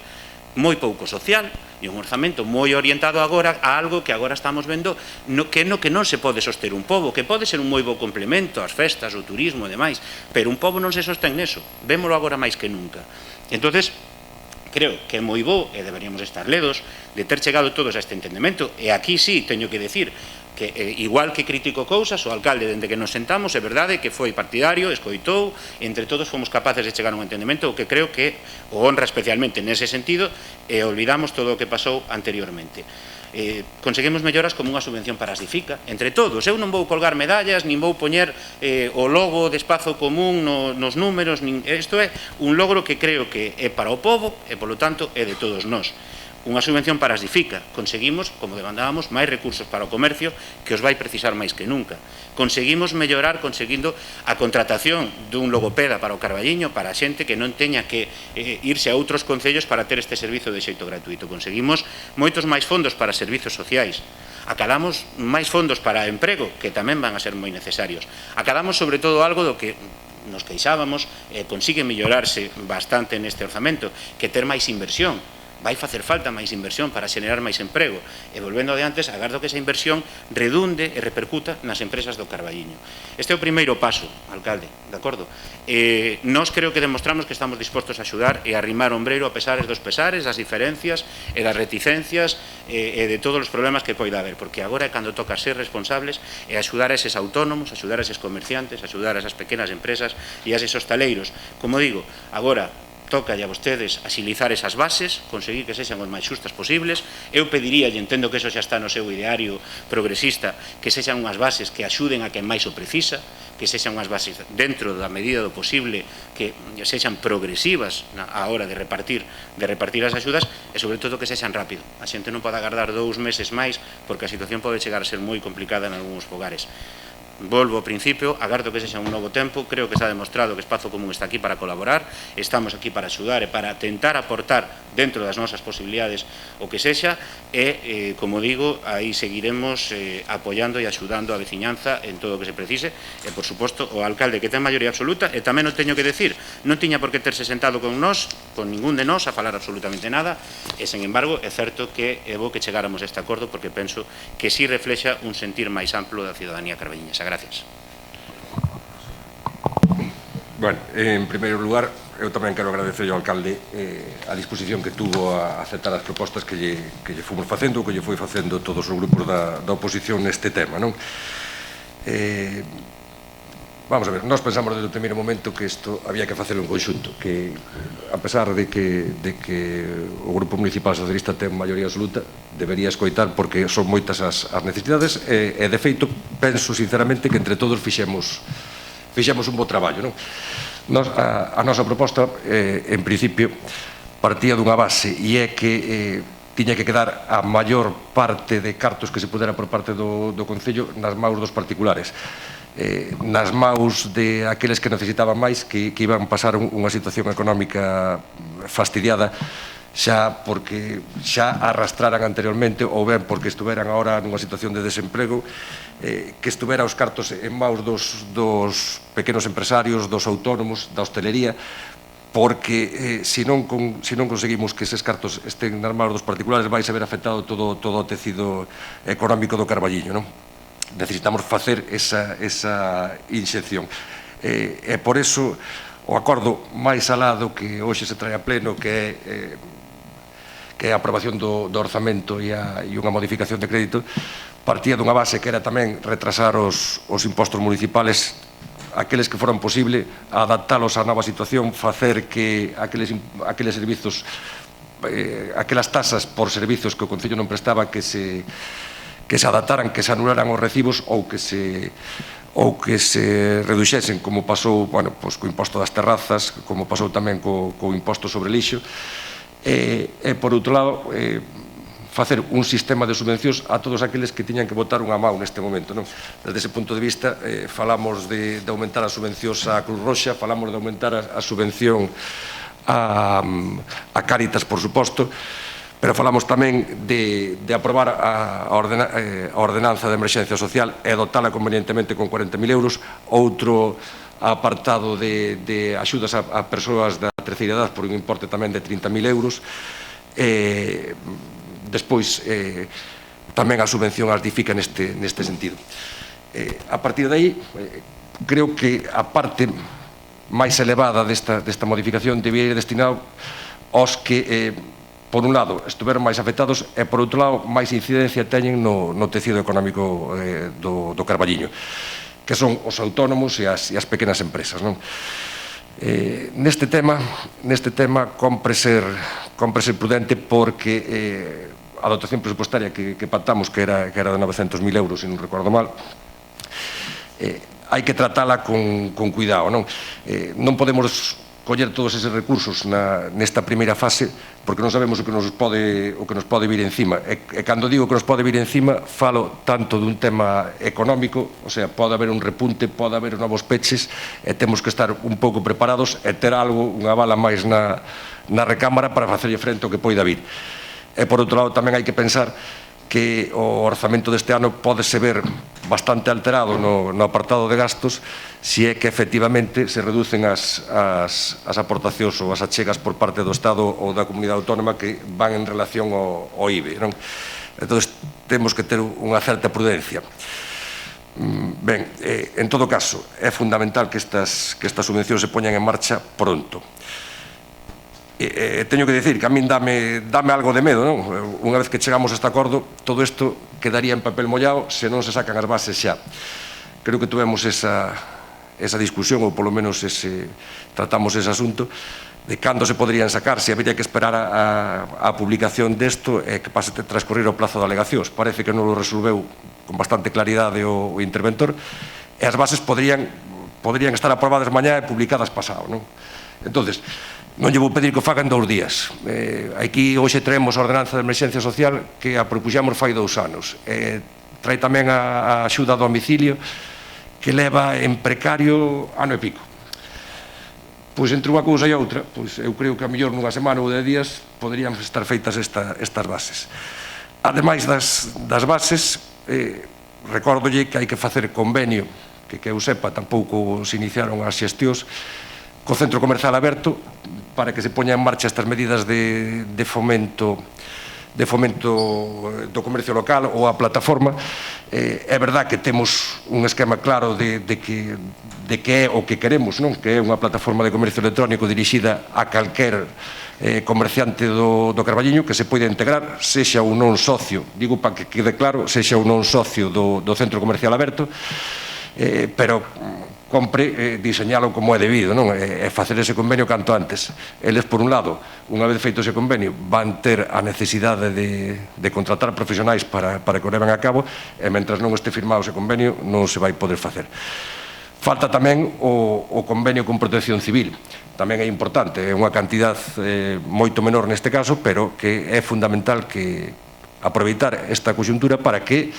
moi pouco social, e un orzamento moi orientado agora a algo que agora estamos vendo que non se pode soster un pobo, que pode ser un moi bo complemento ás festas, o turismo e demais, pero un pobo non se sostén neso. Vémolo agora máis que nunca. Entonces, creo que é moi bo, e deberíamos estar ledos, de ter chegado todos a este entendemento, e aquí sí, teño que decir, que igual que critico cousas, o alcalde, dende que nos sentamos, é verdade que foi partidario, escoitou, e entre todos fomos capaces de chegar a un entendemento, o que creo que o honra especialmente nese sentido, e olvidamos todo o que pasou anteriormente. Conseguimos melloras como unha subvención para as DIFICA, entre todos. Eu non vou colgar medallas, nin vou poñer o logo de Espazo Común nos números, isto é un logro que creo que é para o pobo e, polo tanto, é de todos nós. Unha subvención para as DIFICA. Conseguimos, como demandábamos, máis recursos para o comercio que os vai precisar máis que nunca. Conseguimos mellorar, conseguindo a contratación dun logopeda para o Carballiño, para a xente que non teña que irse a outros concellos para ter este servizo de xeito gratuito. Conseguimos moitos máis fondos para servizos sociais. Acadamos máis fondos para emprego, que tamén van a ser moi necesarios. Acadamos, sobre todo, algo do que nos queixábamos, consigue mellorarse bastante neste orzamento, que ter máis inversión. vai facer falta máis inversión para xenerar máis emprego. E volvendo de antes, agardo que esa inversión redunde e repercuta nas empresas do Carballiño. Este é o primeiro paso, alcalde, de acordo? Nós creo que demostramos que estamos dispostos a axudar e a arrimar o ombreiro a pesares dos pesares, das diferencias e das reticencias e de todos os problemas que poida haber, porque agora é cando toca ser responsables e axudar a eses autónomos, axudar a eses comerciantes, axudar a esas pequenas empresas e a eses hostaleiros. Como digo, agora toca a vostedes axilizar esas bases, conseguir que sexan os máis xustas posibles. Eu pediría, e entendo que eso xa está no seu ideario progresista, que sexan unhas bases que axuden a quen máis o precisa, que sexan unhas bases dentro da medida do posible, que sexan progresivas á hora de repartir as axudas e, sobre todo, que sexan rápido. A xente non pode agardar 2 meses máis porque a situación pode chegar a ser moi complicada en algúns fogares. Volvo ao principio, agardo que sexa un novo tempo, creo que está demostrado que Espazo Común está aquí para colaborar, estamos aquí para axudar e para tentar aportar dentro das nosas posibilidades o que sexa e, como digo, aí seguiremos apoiando e axudando a veciñanza en todo o que se precise e, por suposto, o alcalde que ten maioría absoluta e tamén o teño que decir, non tiña por que terse sentado con nós, con ningún de nós, a falar absolutamente nada e, sen embargo, é certo que é bo que chegáramos a este acordo porque penso que si reflexa un sentir máis amplo da ciudadanía carballiñesa. Gracias. Bueno, en primeiro lugar, eu tamén quero agradecer ao alcalde a disposición que tuvo a aceptar as propostas que lle fomos facendo, que lle foi facendo todos os grupos da oposición neste tema, non? Vamos a ver, nós pensamos desde o primeiro momento que isto había que facelo en conxunto, que a pesar de que o Grupo Municipal Socialista ten maioría absoluta, debería escoitar porque son moitas as necesidades e de feito penso sinceramente que entre todos fixemos un bo traballo, non? A nosa proposta, en principio, partía dunha base e é que tiña que quedar a maior parte de cartos que se pudera por parte do Concello nas maus dos particulares, nas maus de aqueles que necesitaban máis, que iban pasar unha situación económica fastidiada xa porque xa arrastraran anteriormente ou ben porque estuveran agora nunha situación de desemprego, que estuvera os cartos en maus dos pequenos empresarios, dos autónomos, da hostelería, porque se non conseguimos que eses cartos estén nas maus dos particulares vai se ver afectado todo o tecido económico do Carballiño, non? Necesitamos facer esa inxección e por eso o acordo máis alado que hoxe se trae a pleno, que é a aprobación do orzamento e unha modificación de crédito, partía dunha base que era tamén retrasar os impostos municipales, aqueles que foran posible, adaptalos á nova situación, facer que aqueles servizos, aquelas tasas por servizos que o Concello non prestaba, que se adaptaran, que se anularan os recibos ou que se reduxesen, como pasou co imposto das terrazas, como pasou tamén co imposto sobre lixo, e, por outro lado, facer un sistema de subvencións a todos aqueles que tiñan que botar unha mão neste momento. Desde ese punto de vista, falamos de aumentar as subvencións á Cruz Roxa, falamos de aumentar a subvención a Cáritas, por suposto, pero falamos tamén de aprobar a ordenanza de emerxencia social e dotala convenientemente con 40.000 euros, outro apartado de axudas a persoas da terceira edad por un importe tamén de 30.000 euros, despois tamén a subvención ás DIFICA neste sentido. A partir de aí, creo que a parte máis elevada desta modificación debía ir destinado aos que, por un lado, estuveron máis afectados e, por outro lado, máis incidencia teñen no tecido económico do Carballiño, que son os autónomos e as pequenas empresas. Neste tema compre ser prudente porque a dotación presupostaria que pactamos, que era de 900.000 euros, se non recordo mal, hai que tratala con cuidado. Non podemos coller todos eses recursos nesta primeira fase porque non sabemos o que nos pode vir encima, e cando digo que nos pode vir encima falo tanto dun tema económico, o sea, pode haber un repunte, pode haber novos peches e temos que estar un pouco preparados e ter algo, unha bala máis na recámara para facerlle frente ao que poida vir. E por outro lado tamén hai que pensar que o orzamento deste ano pódese ver bastante alterado no apartado de gastos se é que efectivamente se reducen as aportacións ou as achegas por parte do Estado ou da comunidade autónoma que van en relación ao IBE. Entón, temos que ter unha certa prudencia. Ben, en todo caso, é fundamental que estas subvencións se poñan en marcha pronto. Teño que dicir que a min dame algo de medo, non? Unha vez que chegamos a este acordo, todo isto quedaría en papel mollado se non se sacan as bases xa. Creo que tuvemos esa discusión, ou polo menos tratamos ese asunto, de cando se poderían sacar, se habría que esperar a publicación desto e que pase a transcorrer o plazo de alegacións. Parece que non lo resolveu con bastante claridade o interventor, e as bases poderían estar aprobadas mañá e publicadas pasado, non? Entonces, non lle vou pedir que o fagan 2 días. Aquí hoxe traemos a ordenanza de emerxencia social que a propuxamos fai 2 anos. Trae tamén a axuda a domicilio que leva en precario ano e pico. Pois entre unha cousa e outra, pois eu creo que a mellor nunha semana ou 10 días poderían estar feitas estas bases. Ademais das bases, recórdolle que hai que facer convenio, que eu sepa tampouco se iniciaron as xestións, co Centro Comercial Aberto para que se poña en marcha estas medidas de fomento do comercio local ou a plataforma. É verdad que temos un esquema claro de que é o que queremos, non? Que é unha plataforma de comercio electrónico dirixida a calquer comerciante do Carballiño que se poida integrar, sexa ou non socio, digo para que quede claro, sexa ou non socio do Centro Comercial Aberto, pero compre diseñalo como é debido, non? E facer ese convenio canto antes. Eles, por un lado, unha vez feito ese convenio, van ter a necesidade de contratar profesionais para que o leven a cabo, e mentras non este firmado ese convenio non se vai poder facer. Falta tamén o convenio con Protección Civil. Tamén é importante, é unha cantidad moito menor neste caso, pero que é fundamental que aproveitar esta coyuntura para que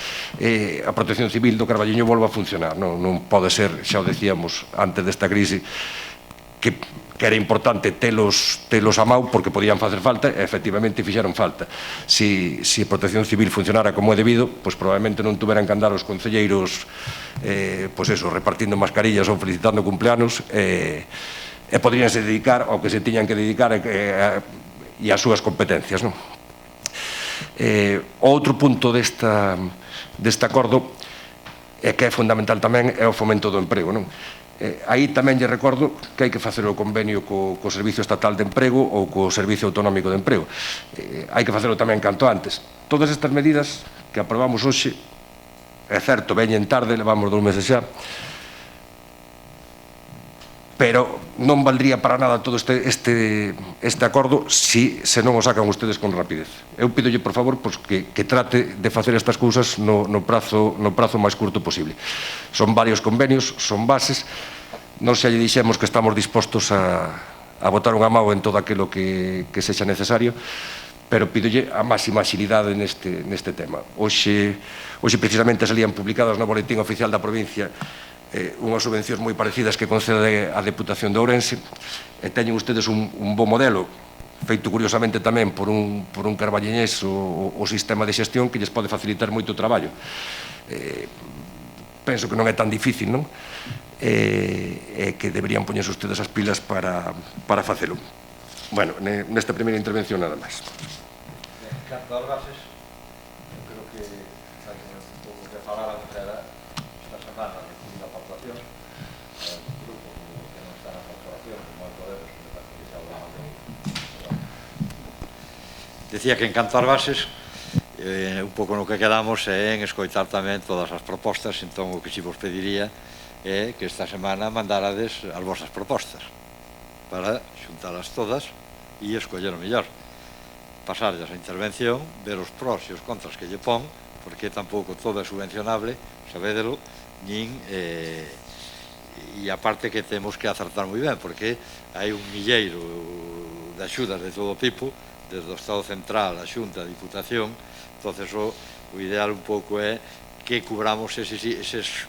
a Protección Civil do Carballiño volva a funcionar. Non pode ser, xa o decíamos antes desta crise, que era importante telos a mau porque podían facer falta e efectivamente fixeron falta. Si a Protección Civil funcionara como é debido, pois probablemente non tuveran que andar os concelleiros repartindo mascarillas ou felicitando cumpleanos e poderíanse dedicar ao que se tiñan que dedicar e ás súas competencias, non? Outro punto deste acordo e que é fundamental tamén é o fomento do emprego, non? Aí tamén lle recordo que hai que facer o convenio co Servicio Estatal de Emprego ou co Servicio Autonómico de Emprego. Hai que facelo tamén canto antes. Todas estas medidas que aprobamos hoxe, é certo, veñen tarde, levamos 2 meses xa, pero non valdría para nada todo este acordo se non o sacan ustedes con rapidez. Eu pidolle, por favor, que trate de facer estas cousas no prazo máis curto posible. Son varios convenios, son bases, non se lle dixemos que estamos dispostos a botar unha mão en todo aquilo que sexa necesario, pero pidolle a máxima axilidade neste tema. Hoxe precisamente salían publicadas no Boletín Oficial da Provincia unhas subvencións moi parecidas que concede a Deputación de Ourense, e teñen ustedes un bo modelo, feito curiosamente tamén por un carballiñés o sistema de xestión que lles pode facilitar moito traballo. Penso que non é tan difícil, non? E que deberían poñerse ustedes as pilas para facelo. Bueno, nesta primeira intervención nada máis. Canto ás bases, eu creo que hai un pouco que falar esta semana de comida para a población, un grupo que non está na corporación, como é Podemos, que me parece que xa hablamos de. Decía que en canto ás bases, un pouco no que quedamos é en escoitar tamén todas as propostas, entón o que si vos pediría é que esta semana mandarades as vosas propostas para xuntalas todas e escoller o mellor, pasarlles a intervención, ver os pros e os contras que lle pon, porque tampouco todo é subvencionable, sabédelo, nin e aparte que temos que acertar moi ben, porque hai un milleiro de axudas de todo tipo, desde o Estado Central, a Xunta, a Diputación. Entonces o ideal un pouco é que cubramos eses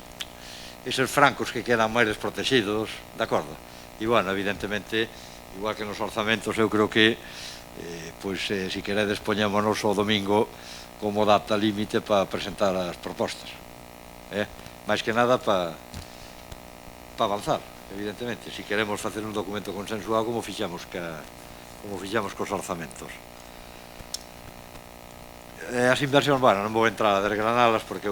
francos que quedan máis desprotegidos, de acordo? E, bueno, evidentemente, igual que nos orzamentos, eu creo que, se queredes, poñémonos o domingo como data límite para presentar as propostas. Máis que nada para avanzar, evidentemente, se queremos facer un documento consensuado como fixamos cos orzamentos. As inversións, bueno, non vou entrar a desgranalas porque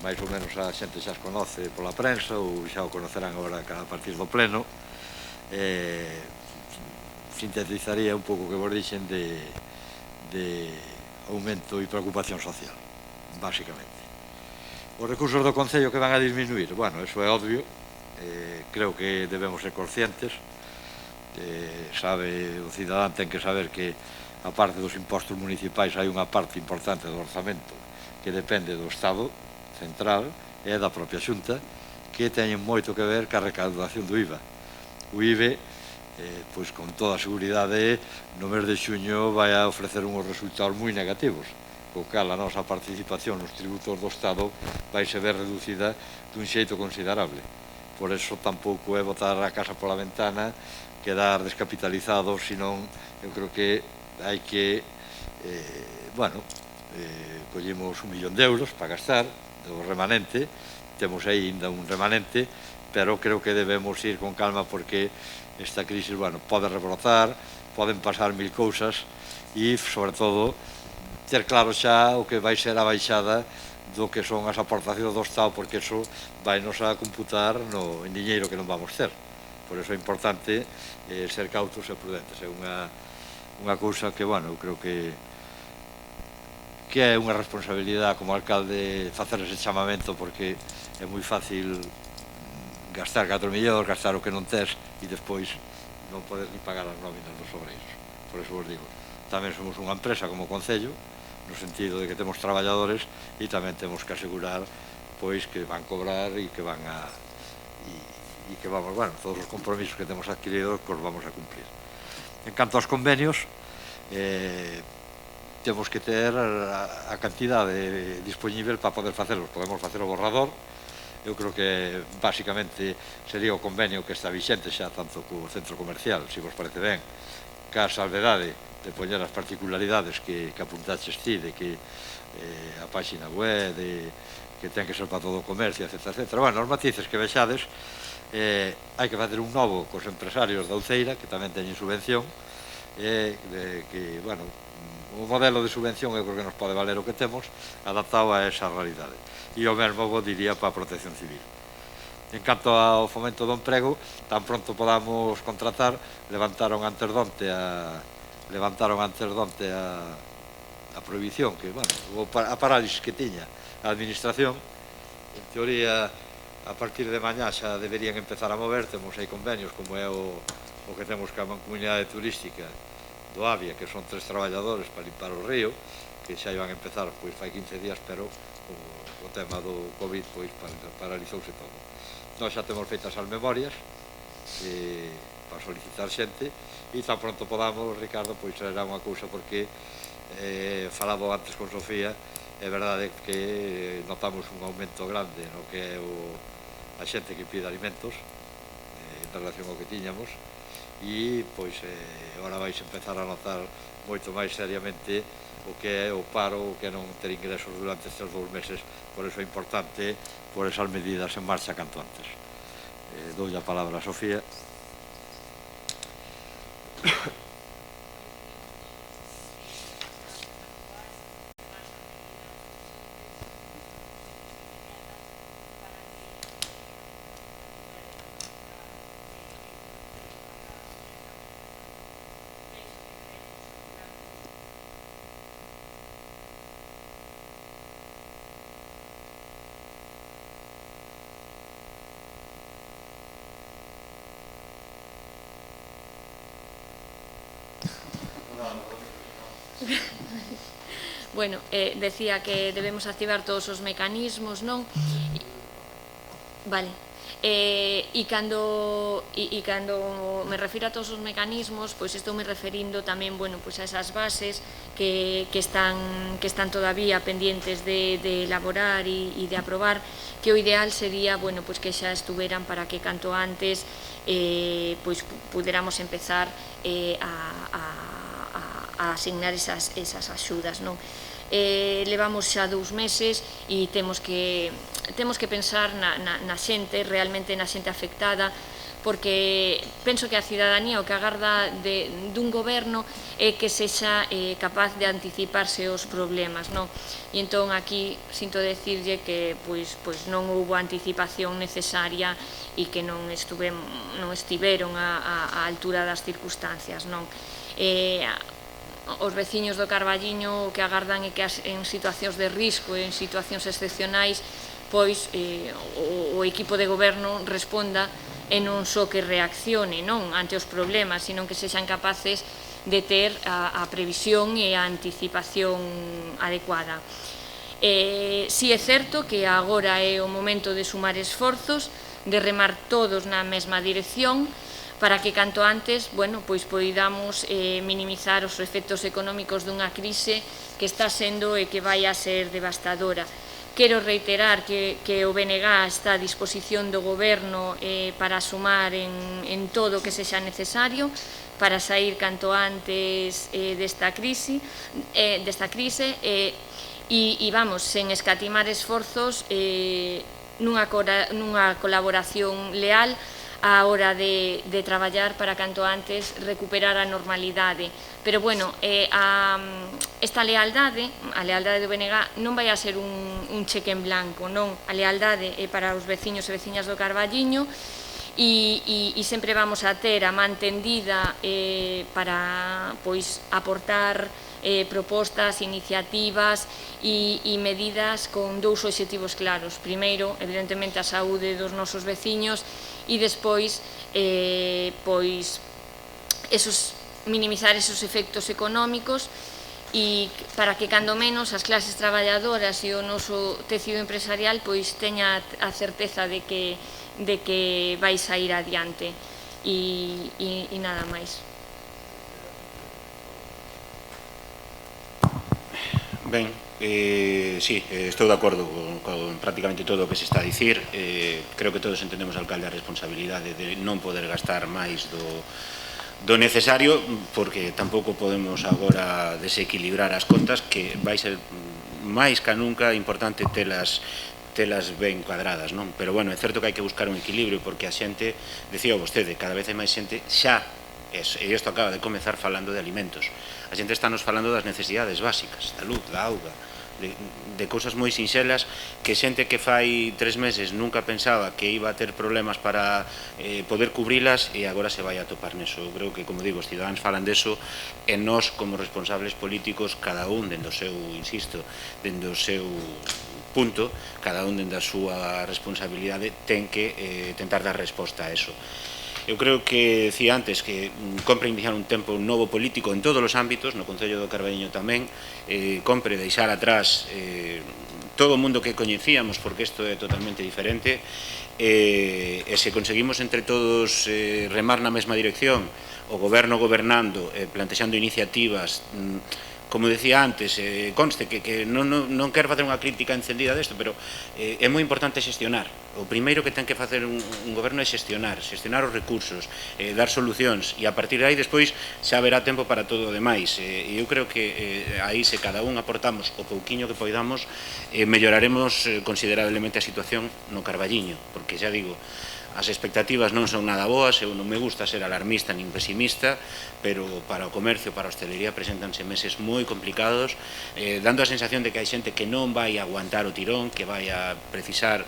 máis ou menos a xente xa as conoce pola prensa ou xa o conocerán agora a partir do pleno. Sintetizaría un pouco o que vos dixen de aumento e preocupación social, básicamente. Os recursos do Concello que van a disminuir, bueno, eso é obvio, creo que debemos ser conscientes, sabe, o cidadán ten que saber que a parte dos impostos municipais hai unha parte importante do orzamento que depende do Estado central e da propia Xunta, que teñen moito que ver ca recaudación do IVA. O IVE, pois con toda a seguridade, no mes de xuño vai a ofrecer uns resultados moi negativos, co cal a nosa participación nos tributos do Estado vai se ver reducida dun xeito considerable. Por eso tampouco é botar a casa pola ventana, quedar descapitalizados, senón eu creo que hai que, collimos 1 millón de euros para gastar do remanente, temos aí ainda un remanente, pero creo que debemos ir con calma porque esta crisis, pode rebrotar, poden pasar mil cousas e, sobre todo, ter claro xa o que vai ser a baixada do que son as aportacións do Estado, porque eso vai nos a computar en diñeiro que non vamos ter. Por eso é importante ser cautos e prudentes. É unha cousa que, eu creo que é unha responsabilidade como alcalde facer ese chamamento, porque é moi fácil gastar 4 millóns, gastar o que non tes e despois non podes ni pagar as nóminas dos obreiros. Por eso vos digo, tamén somos unha empresa como Concello, no sentido de que temos traballadores e tamén temos que asegurar pois que van cobrar e que van a e que vamos, todos os compromisos que temos adquiridos que os vamos a cumplir. En canto aos convenios, temos que ter a cantidade disponible para poder facerlos. Podemos facer o borrador. Eu creo que basicamente sería o convenio que está vixente xa tanto co centro comercial, se vos parece ben, ca salvedade de poñer as particularidades que apuntaches ti, de que a páxina web, que ten que ser para todo o comercio, etc. Os matices que vexades, hai que facer un novo cos empresarios da Uceira, que tamén teñen subvención, o modelo de subvención eu creo que nos pode valer o que temos, adaptado a esa realidade. E o mesmo vos diría para a protección civil. En canto ao fomento do emprego, tan pronto podamos contratar, levantaron antes donte a prohibición, a parálisis que tiña a administración. En teoría, a partir de mañá xa deberían empezar a mover, temos aí convenios como é o que temos ca Mancomunidade Turística do Avia, que son 3 traballadores para limpar o río, que xa iban a empezar fai 15 días, pero o tema do Covid paralizouse todo. Nós xa temos feitas as memorias para solicitar xente e tan pronto podamos, Ricardo, pois será unha cousa porque falado antes con Sofía, é verdade que notamos un aumento grande no que é a xente que pide alimentos en relación ao que tiñamos e pois agora vais empezar a notar moito máis seriamente o que é o paro, o que é non ter ingresos durante estes 2 meses. Por eso é importante por esas medidas en marcha canto antes. Dou a palabra a Sofía. Bueno, decía que debemos activar todos os mecanismos, non? Vale. E cando me refiro a todos os mecanismos, pois estou me referindo tamén, bueno, pois a esas bases que están todavía pendientes de elaborar e de aprobar, que o ideal sería, bueno, pois que xa estuveran para que canto antes pois puderamos empezar a asignar esas axudas, non? levamos xa 2 meses e temos que pensar na xente, realmente na xente afectada, porque penso que a cidadanía o que agarda dun goberno é que sexa capaz de anticiparse aos problemas, non? E entón aquí sinto decirlle que non houbo anticipación necesaria e que non estiveron á altura das circunstancias, non? Os veciños do Carballiño o que agardan é que en situacións de risco e en situacións excepcionais pois o equipo de goberno responda e non só que reaccione ante os problemas, sino que sexan capaces de ter a previsión e a anticipación adecuada. Si é certo que agora é o momento de sumar esforzos, de remar todos na mesma dirección, para que canto antes, poidamos minimizar os efectos económicos dunha crise que está sendo e que vai a ser devastadora. Quero reiterar que o BNG está a disposición do Goberno para sumar en todo o que sexa necesario para sair canto antes desta crise e vamos, sen escatimar esforzos nunha colaboración leal á hora de traballar para canto antes recuperar a normalidade. Pero, esta lealdade, a lealdade do BNG, non vai a ser un cheque en blanco, non. A lealdade é para os veciños e veciñas do Carballiño e sempre vamos a ter a man tendida para aportar propostas, iniciativas e medidas con 2 obxectivos claros. Primeiro, evidentemente, a saúde dos nosos veciños e despois minimizar esos efectos económicos e para que cando menos as clases traballadoras e o noso tecido empresarial teña a certeza de que vai sair adiante e nada máis. Ben, sí, estou de acordo con prácticamente todo o que se está a dicir. Creo que todos entendemos, alcalde, a responsabilidade de non poder gastar máis do necesario, porque tampouco podemos agora desequilibrar as contas, que vai ser máis que nunca importante telas ben cuadradas, non? Pero, é certo que hai que buscar un equilibrio, porque a xente, decía vostede, cada vez hai máis xente xa, e isto acaba de comezar falando de alimentos, a xente está nos falando das necesidades básicas, da luz, da auga, de cousas moi sinxelas que xente que fai 3 meses nunca pensaba que iba a ter problemas para poder cubrilas e agora se vai a topar neso. Eu creo que, como digo, os cidadáns falan deso e nós, como responsables políticos, cada un dende o seu, insisto, dende o seu punto, cada un dende a súa responsabilidade ten que tentar dar resposta a eso. Eu creo que, decía antes, que compre iniciar un tempo novo político en todos os ámbitos, no Concello do Carballiño tamén, compre deixar atrás todo o mundo que coñecíamos, porque isto é totalmente diferente, e se conseguimos entre todos remar na mesma dirección, o goberno gobernando, plantexando iniciativas, como decía antes, conste que non quero facer unha crítica encendida desto, pero é moi importante xestionar. O primeiro que ten que facer un goberno é xestionar os recursos, dar solucións, e a partir de aí despois xa haberá tempo para todo o demais. E eu creo que aí, se cada un aportamos o pouquiño que poidamos, melloraremos considerablemente a situación no Carballiño, porque xa digo, as expectativas non son nada boas, eu non me gusta ser alarmista nin pesimista, pero para o comercio, para a hostelería, presentanse meses moi complicados, dando a sensación de que hai xente que non vai aguantar o tirón, que vai a precisar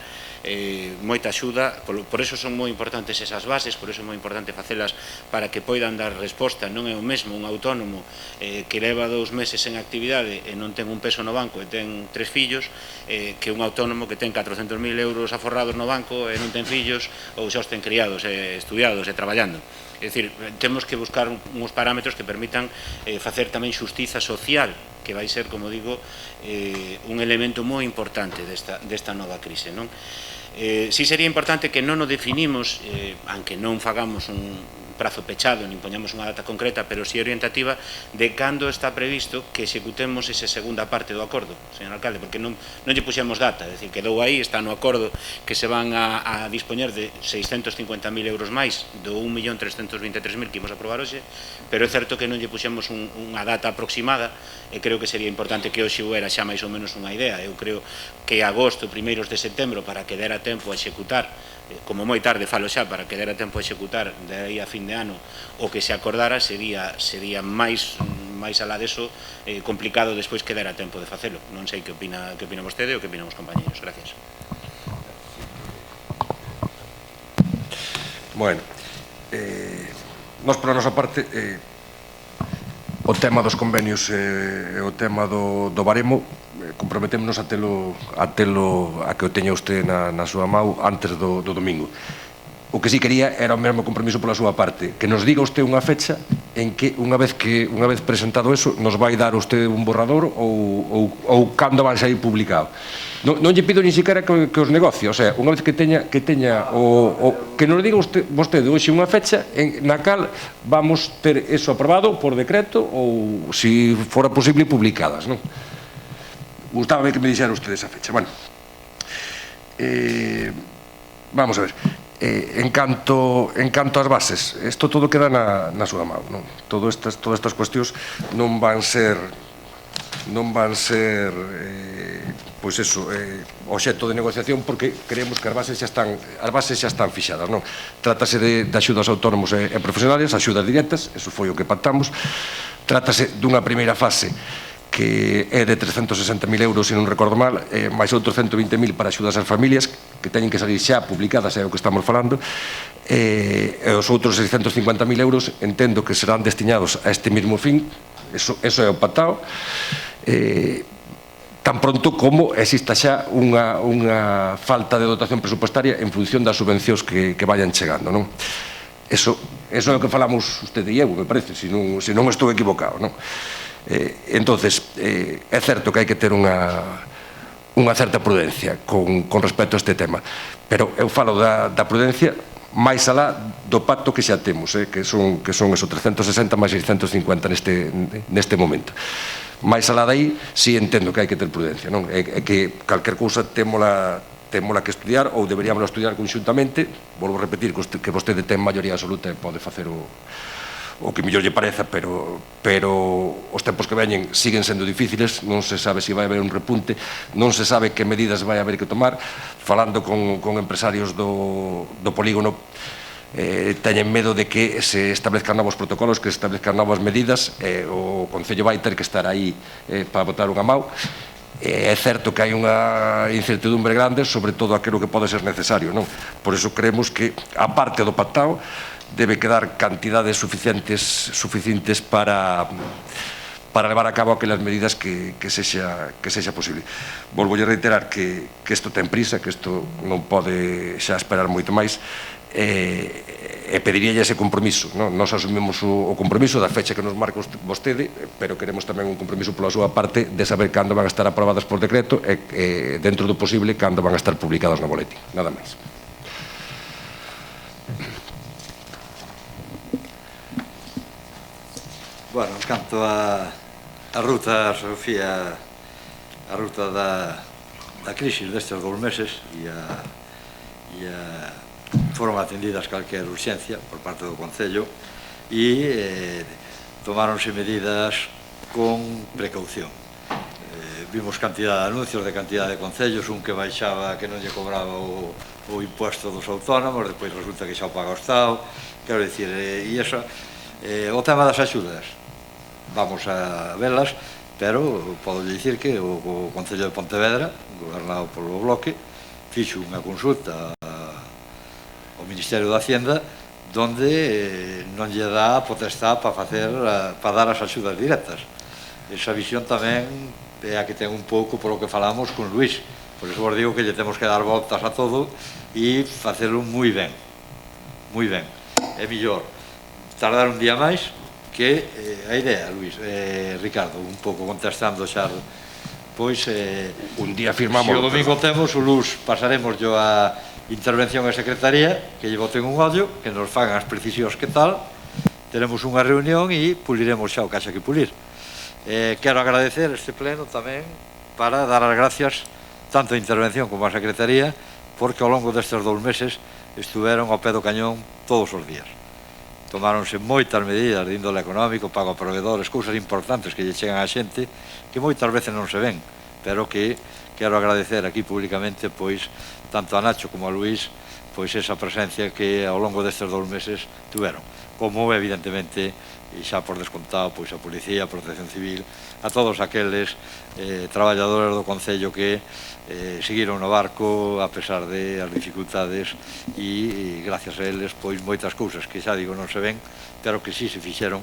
moita axuda. Por eso son moi importantes esas bases, por eso é moi importante facelas para que poidan dar resposta. Non é o mesmo un autónomo que leva 2 meses en actividade e non ten un peso no banco e ten 3 fillos, que un autónomo que ten 400.000 euros aforrados no banco e non ten fillos ou xa os ten criados, estudiados e traballando. É dicir, temos que buscar uns parámetros que permitan facer tamén xustiza social, que vai ser, como digo, un elemento moi importante desta nova crise, non? Si sería importante que non o definimos, aunque non fagamos un prazo pechado, nin poñamos unha data concreta, pero si orientativa de cando está previsto que executemos esa segunda parte do acordo, señor alcalde, porque non lle puxemos data, é dicir, quedou aí, está no acordo que se van a dispoñer de 650.000 euros máis do 1.323.000 que imos aprobar hoxe, pero é certo que non lle puxemos unha data aproximada, e creo que sería importante que hoxe era xa máis ou menos unha idea. Eu creo que agosto, primeiros de setembro, para que dera tempo a executar, como moi tarde falo xa, para que dera tempo a executar de aí a fin de ano o que se acordara, sería máis alá deso complicado despois que dera tempo de facelo. Non sei que opina vostede ou que opinan os compañeros. Gracias. Bueno, nós pola nosa parte o tema dos convenios e o tema do baremo comprometémonos a que o teña usted na súa mão antes do domingo. O que sí quería era o mesmo compromiso pola súa parte, que nos diga usted unha fecha en que unha vez presentado eso nos vai dar usted un borrador ou cando vai sair publicado. Non lle pido ni siquiera que os negocie, o sea, unha vez que teña que nos diga vostede hoxe unha fecha na cal vamos ter eso aprobado por decreto ou, se fora posible, publicadas, non? Gustábame que me dixera usted esa fecha. Bueno, vamos a ver. En canto ás bases, isto todo queda na súa mão, non? Todas estas cuestións non van ser pois eso, obxecto de negociación, porque creemos que as bases xa están fixadas, non? Trátase de axudas a autónomos e profesionales, axudas directas, eso foi o que pactamos. Trátase dunha primeira fase que é de 360.000 euros, se non recordo mal, máis outros 120.000 para axudas ás familias, que teñen que salir xa publicadas, é o que estamos falando, e os outros 650.000 euros entendo que serán destinados a este mismo fin, eso é o pactado, tan pronto como exista xa unha falta de dotación presupuestaria en función das subvencións que vayan chegando, non? Eso é o que falamos usted e eu, me parece, se non estou equivocado, non? Entonces, é certo que hai que ter unha certa prudencia con respecto a este tema, pero eu falo da prudencia máis alá do pacto que xa temos, que son esos 360 máis 650 neste momento. Máis alá dai, si entendo que hai que ter prudencia, non? É que calquer cousa témola que estudiar, ou deberíamos estudiar conxuntamente. Volvo a repetir que vostede ten maioría absoluta e pode facer o que mellor lle pareza, pero os tempos que veñen siguen sendo difíciles, non se sabe se vai haber un repunte, non se sabe que medidas vai haber que tomar. Falando con empresarios do polígono, teñen medo de que se establezcan novos protocolos, que se establezcan novas medidas, o Concello vai ter que estar aí para botar unha mau. É certo que hai unha incertidumbre grande sobre todo aquilo que pode ser necesario, non? Por iso creemos que, a parte do pactado, debe quedar cantidades suficientes para levar a cabo aquelas medidas que sexa posible. Volvo a reiterar que isto ten prisa, que isto non pode xa esperar moito máis, e pediríalle ese compromiso. Nos asumimos o compromiso da fecha que nos marca vostede, pero queremos tamén un compromiso pola súa parte de saber cando van a estar aprobadas por decreto e, dentro do posible, cando van a estar publicadas no boletín. Nada máis. Bueno, en canto a ruta, Sofía, a ruta da crisis destes 2 meses e foron atendidas calquer urxencia por parte do Concello e tomáronse medidas con precaución. Vimos cantidad de anuncios de cantidad de concellos, un que baixaba, que non lle cobraba o impuesto dos autónomos, depois resulta que xa o paga o Estado. Quero dicir, e iso, o tema das axudas, vamos a velas, pero podo dicir que o Concello de Pontevedra, gobernado polo Bloque, fixo unha consulta ao Ministerio da Hacienda donde non lle dá a potestad para dar as axudas directas. Esa visión tamén é a que ten un pouco polo que falamos con Luís. Por iso vos digo que lle temos que dar voltas a todo e facelo moi ben. Moi ben. É millor tardar un día máis que a idea, Luís, Ricardo, un pouco contestando xa, pois un día firmamos. Se o domingo temos, o Luz pasaremos yo a intervención a Secretaría, que lle boten un ollo, que nos fagan as precisións que tal, teremos unha reunión e puliremos xa o que haxa que pulir. Quero agradecer este pleno tamén para dar as gracias tanto a intervención como a Secretaría, porque ao longo destes 2 meses estuveron ao pé do cañón todos os días. Tomáronse moitas medidas de índole económico, pago a proveedores, cousas importantes que lle chegan a xente que moitas veces non se ven, pero que quero agradecer aquí públicamente pois tanto a Nacho como a Luís pois esa presencia que ao longo destes 2 meses tuveron, como evidentemente e xa por descontado pois a Policía, a Protección Civil, a todos aqueles traballadores do Concello que seguiron no barco a pesar de as dificultades e gracias a eles pois moitas cousas que xa digo non se ven, pero que si se fixeron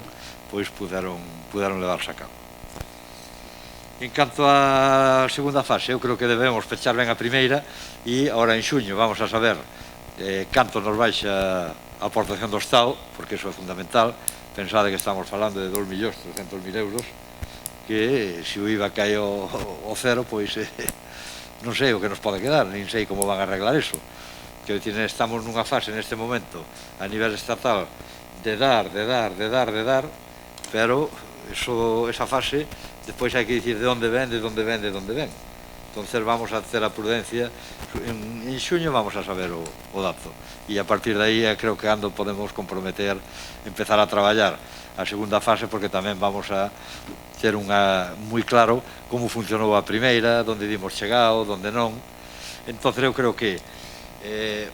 pois puderon levarse a cabo. En canto á segunda fase, eu creo que debemos pechar ben a primeira e agora en xuño vamos a saber canto nos baixa a aportación do Estado, porque iso é fundamental. Pensade que estamos falando de 2.300.000 euros, que se o IVA cae ao cero, pois non sei o que nos pode quedar, nin sei como van a arreglar iso. Que estamos nunha fase neste momento a nivel estatal de dar, pero esa fase despois hai que dicir de onde ven. Entonces vamos a ter a prudencia, en xuño vamos a saber o dato e a partir de aí creo que podemos comprometer empezar a traballar a segunda fase, porque tamén vamos a ter moi claro como funcionou a primeira, onde dimos chegado, onde non. Entonces eu creo que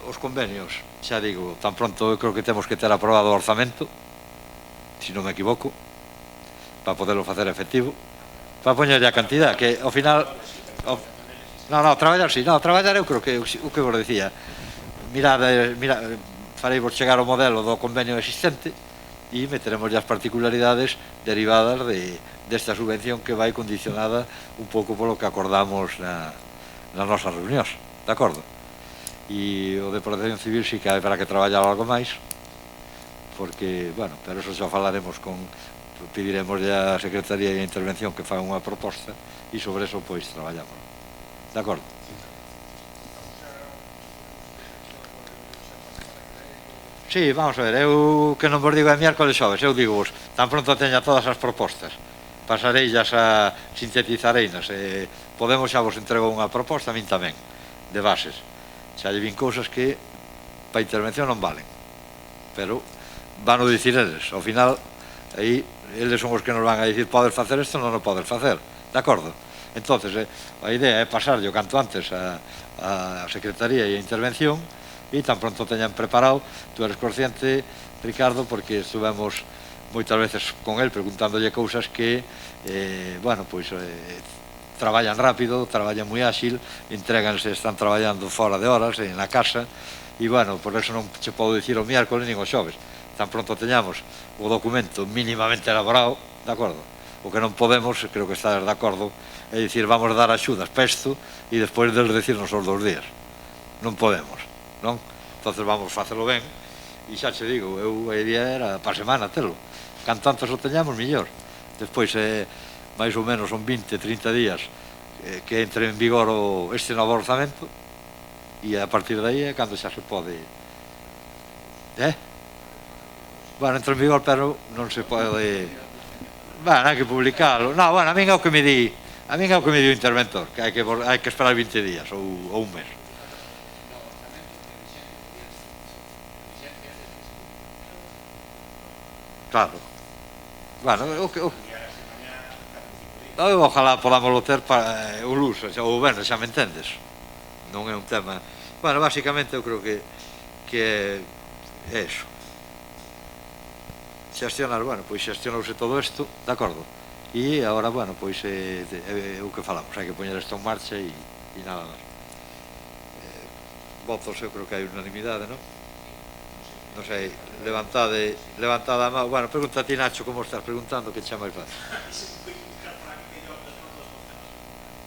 os convenios, xa digo, tan pronto eu creo que temos que ter aprobado o orzamento, se non me equivoco, para poderlo facer efectivo, para poñerlle a cantidad, que ao final traballar si, traballar eu creo que o que vos decía, fareivos chegar o modelo do convenio existente e meteremos as particularidades derivadas desta subvención que vai condicionada un pouco polo que acordamos nas nosas reunións, de acordo? E o de Protección Civil si que haberá que traballar algo máis, porque, bueno, pero eso xa falaremos pediremos a Secretaría de Intervención que faga unha proposta e sobre eso pois traballamos. De acordo? Sí, vamos a ver, eu que non vos digo é miércoles xoves, eu digo vos, tan pronto teña todas as propostas, pasareillas a sintetizareinas, Podemos xa vos entregou unha proposta, a min tamén, de bases. Xa lle vin cousas que para intervención non valen, pero van o dicir eles, ao final, aí, eles son os que nos van a dicir podes facer isto, non o podes facer, de acordo? Entonces, a idea é pasarlle o canto antes a Secretaría e a Intervención e tan pronto teñan preparado. Tú eres consciente, Ricardo, porque estuvemos moitas veces con él preguntándolle cousas que traballan rápido, traballan moi áxil, entréganse, están traballando fora de horas na casa e por eso non che podo dicir o miércoles nin o xoves. Tan pronto teñamos o documento mínimamente elaborado, de acordo? O que non podemos, creo que estás de acordo, é dicir, vamos dar axudas para isto e despois de decirnos os 2 días. Non podemos, non? Entonces vamos facelo ben e xa che digo, a idea era para a semana telo. Canto antes o teñamos, millor. Despois, máis ou menos, son 20, 30 días que entre en vigor este novo orzamento e a partir de aí é cando xa se pode... Entra en vigor, pero non se pode... hai que publicalo. A min é o que me di o interventor, que hai que esperar 20 días ou un mes. Claro. Ojalá podamos ter para o luso, ou xa me entendes. Non é un tema... Basicamente eu creo que é iso. Xestionar, xestionouse todo isto, de acordo? E agora, é o que falamos, hai que poñer isto en marcha e nada máis. Votos, eu creo que hai unanimidade, non? Non sei, levantada a mão. Pregunta a ti, Nacho, como estás preguntando, que xa máis fácil.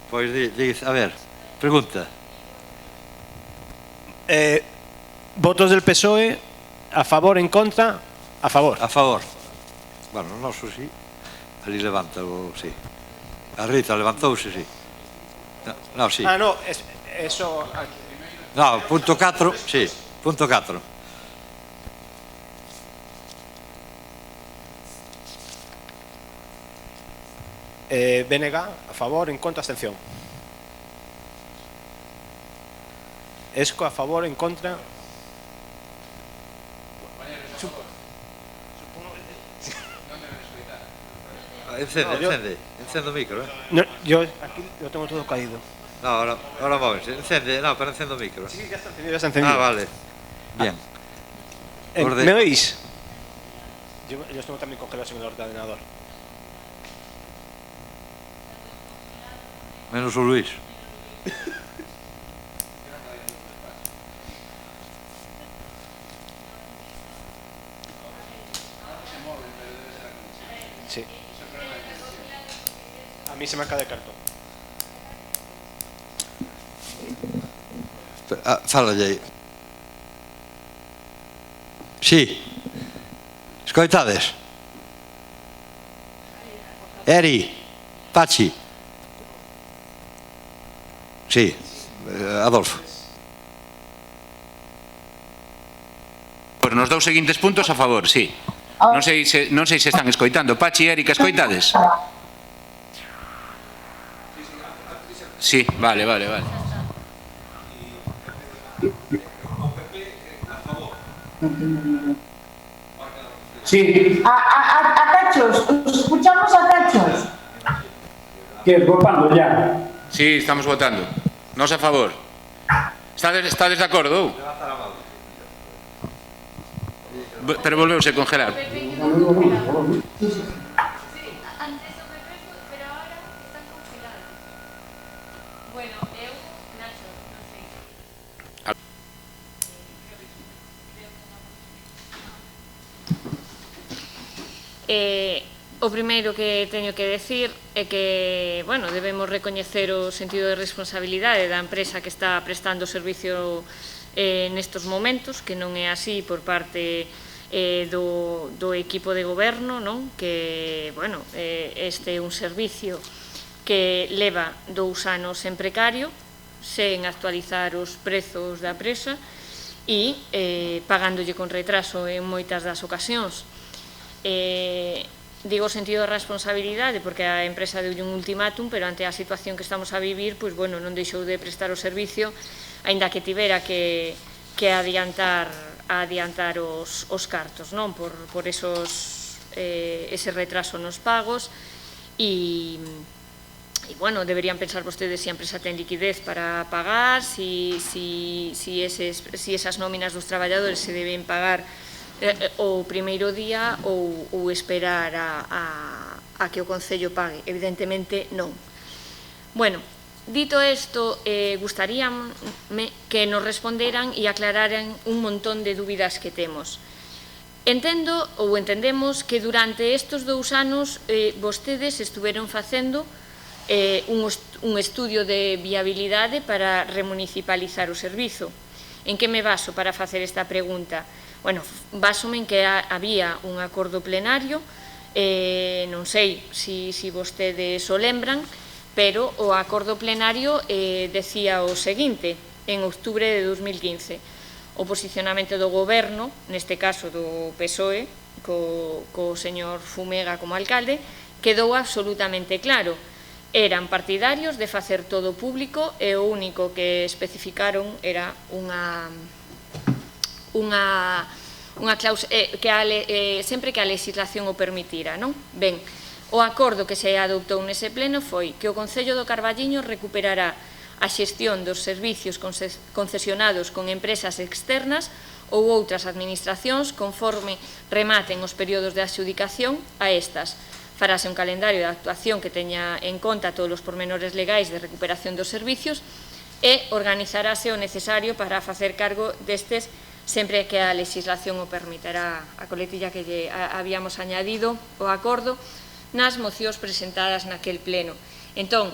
Pois, a ver, pregunta. Votos del PSOE, a favor, en contra? A favor. A favor. O noso sí. Ali levanta o sí. A Rita levantouse, sí. No, sí. No, eso... No, punto 4, sí, punto 4. BNG, a favor, en contra, abstención. ESCO, a favor, en contra. Encende o micro, No, yo aquí lo tengo todo caído. No, ahora móvense, encende o micro. Sí, ya está encendido, ya está encendido. Ah, vale. Bien. ¿Me oís? Yo los tengo también congelados en el ordenador. Menos o Luis. Sí. A mí se me acaba de cartón. Fálalle aí. Sí. Escoitades? Eri, Pachi. Sí, Adolfo. Pois nos dous seguintes puntos a favor, sí. Non sei se están escoitando. Pachi e Erika, escoitades? Sí, vale. Sí. A cachos, os escuchamos a cachos. ¿Qué? Votando ya. Sí, estamos votando. Nos a favor. Estades de acordo? Pero volveuse a congelar. O primeiro que teño que decir é que, bueno, debemos recoñecer o sentido de responsabilidade da empresa que está prestando o servicio nestos momentos, que non é así por parte do equipo de goberno, non? Que, bueno, este é un servicio que leva 2 anos en precario, sen actualizar os prezos da empresa e pagándolle con retraso en moitas das ocasións. Digo sentido de responsabilidade porque a empresa deu un ultimátum, pero ante a situación que estamos a vivir, pois, bueno, non deixou de prestar o servicio, aínda que tivera que adiantar os cartos, non? Por ese retraso nos pagos e, bueno, deberían pensar vostedes se a empresa ten liquidez para pagar, si esas nóminas dos traballadores se deben pagar o primeiro día ou esperar a que o Concello pague. Evidentemente non. Bueno, dito isto, gustaríame que nos responderan e aclararan un montón de dúbidas que temos. Entendo ou entendemos que durante estes 2 anos vostedes estuveron facendo un estudio de viabilidade para remunicipalizar o servizo. En que me baso para facer esta pregunta? Bueno, basome en que había un acordo plenario, non sei se vostedes o lembran, pero o acordo plenario decía o seguinte, en outubro de 2015, o posicionamento do goberno, neste caso do PSOE, co señor Fumega como alcalde, quedou absolutamente claro. Eran partidarios de facer todo público e o único que especificaron era unha cláusula sempre que a legislación o permitira, non? Ben, o acordo que se adoptou nese pleno foi que o Concello do Carballiño recuperará a xestión dos servicios concesionados con empresas externas ou outras administracións conforme rematen os períodos de adxudicación a estas. Farase un calendario de actuación que teña en conta todos os pormenores legais de recuperación dos servicios e organizarase o necesario para facer cargo destes sempre que a legislación o permitirá. A coletilla que habíamos añadido o acordo nas mocións presentadas naquel pleno. Entón,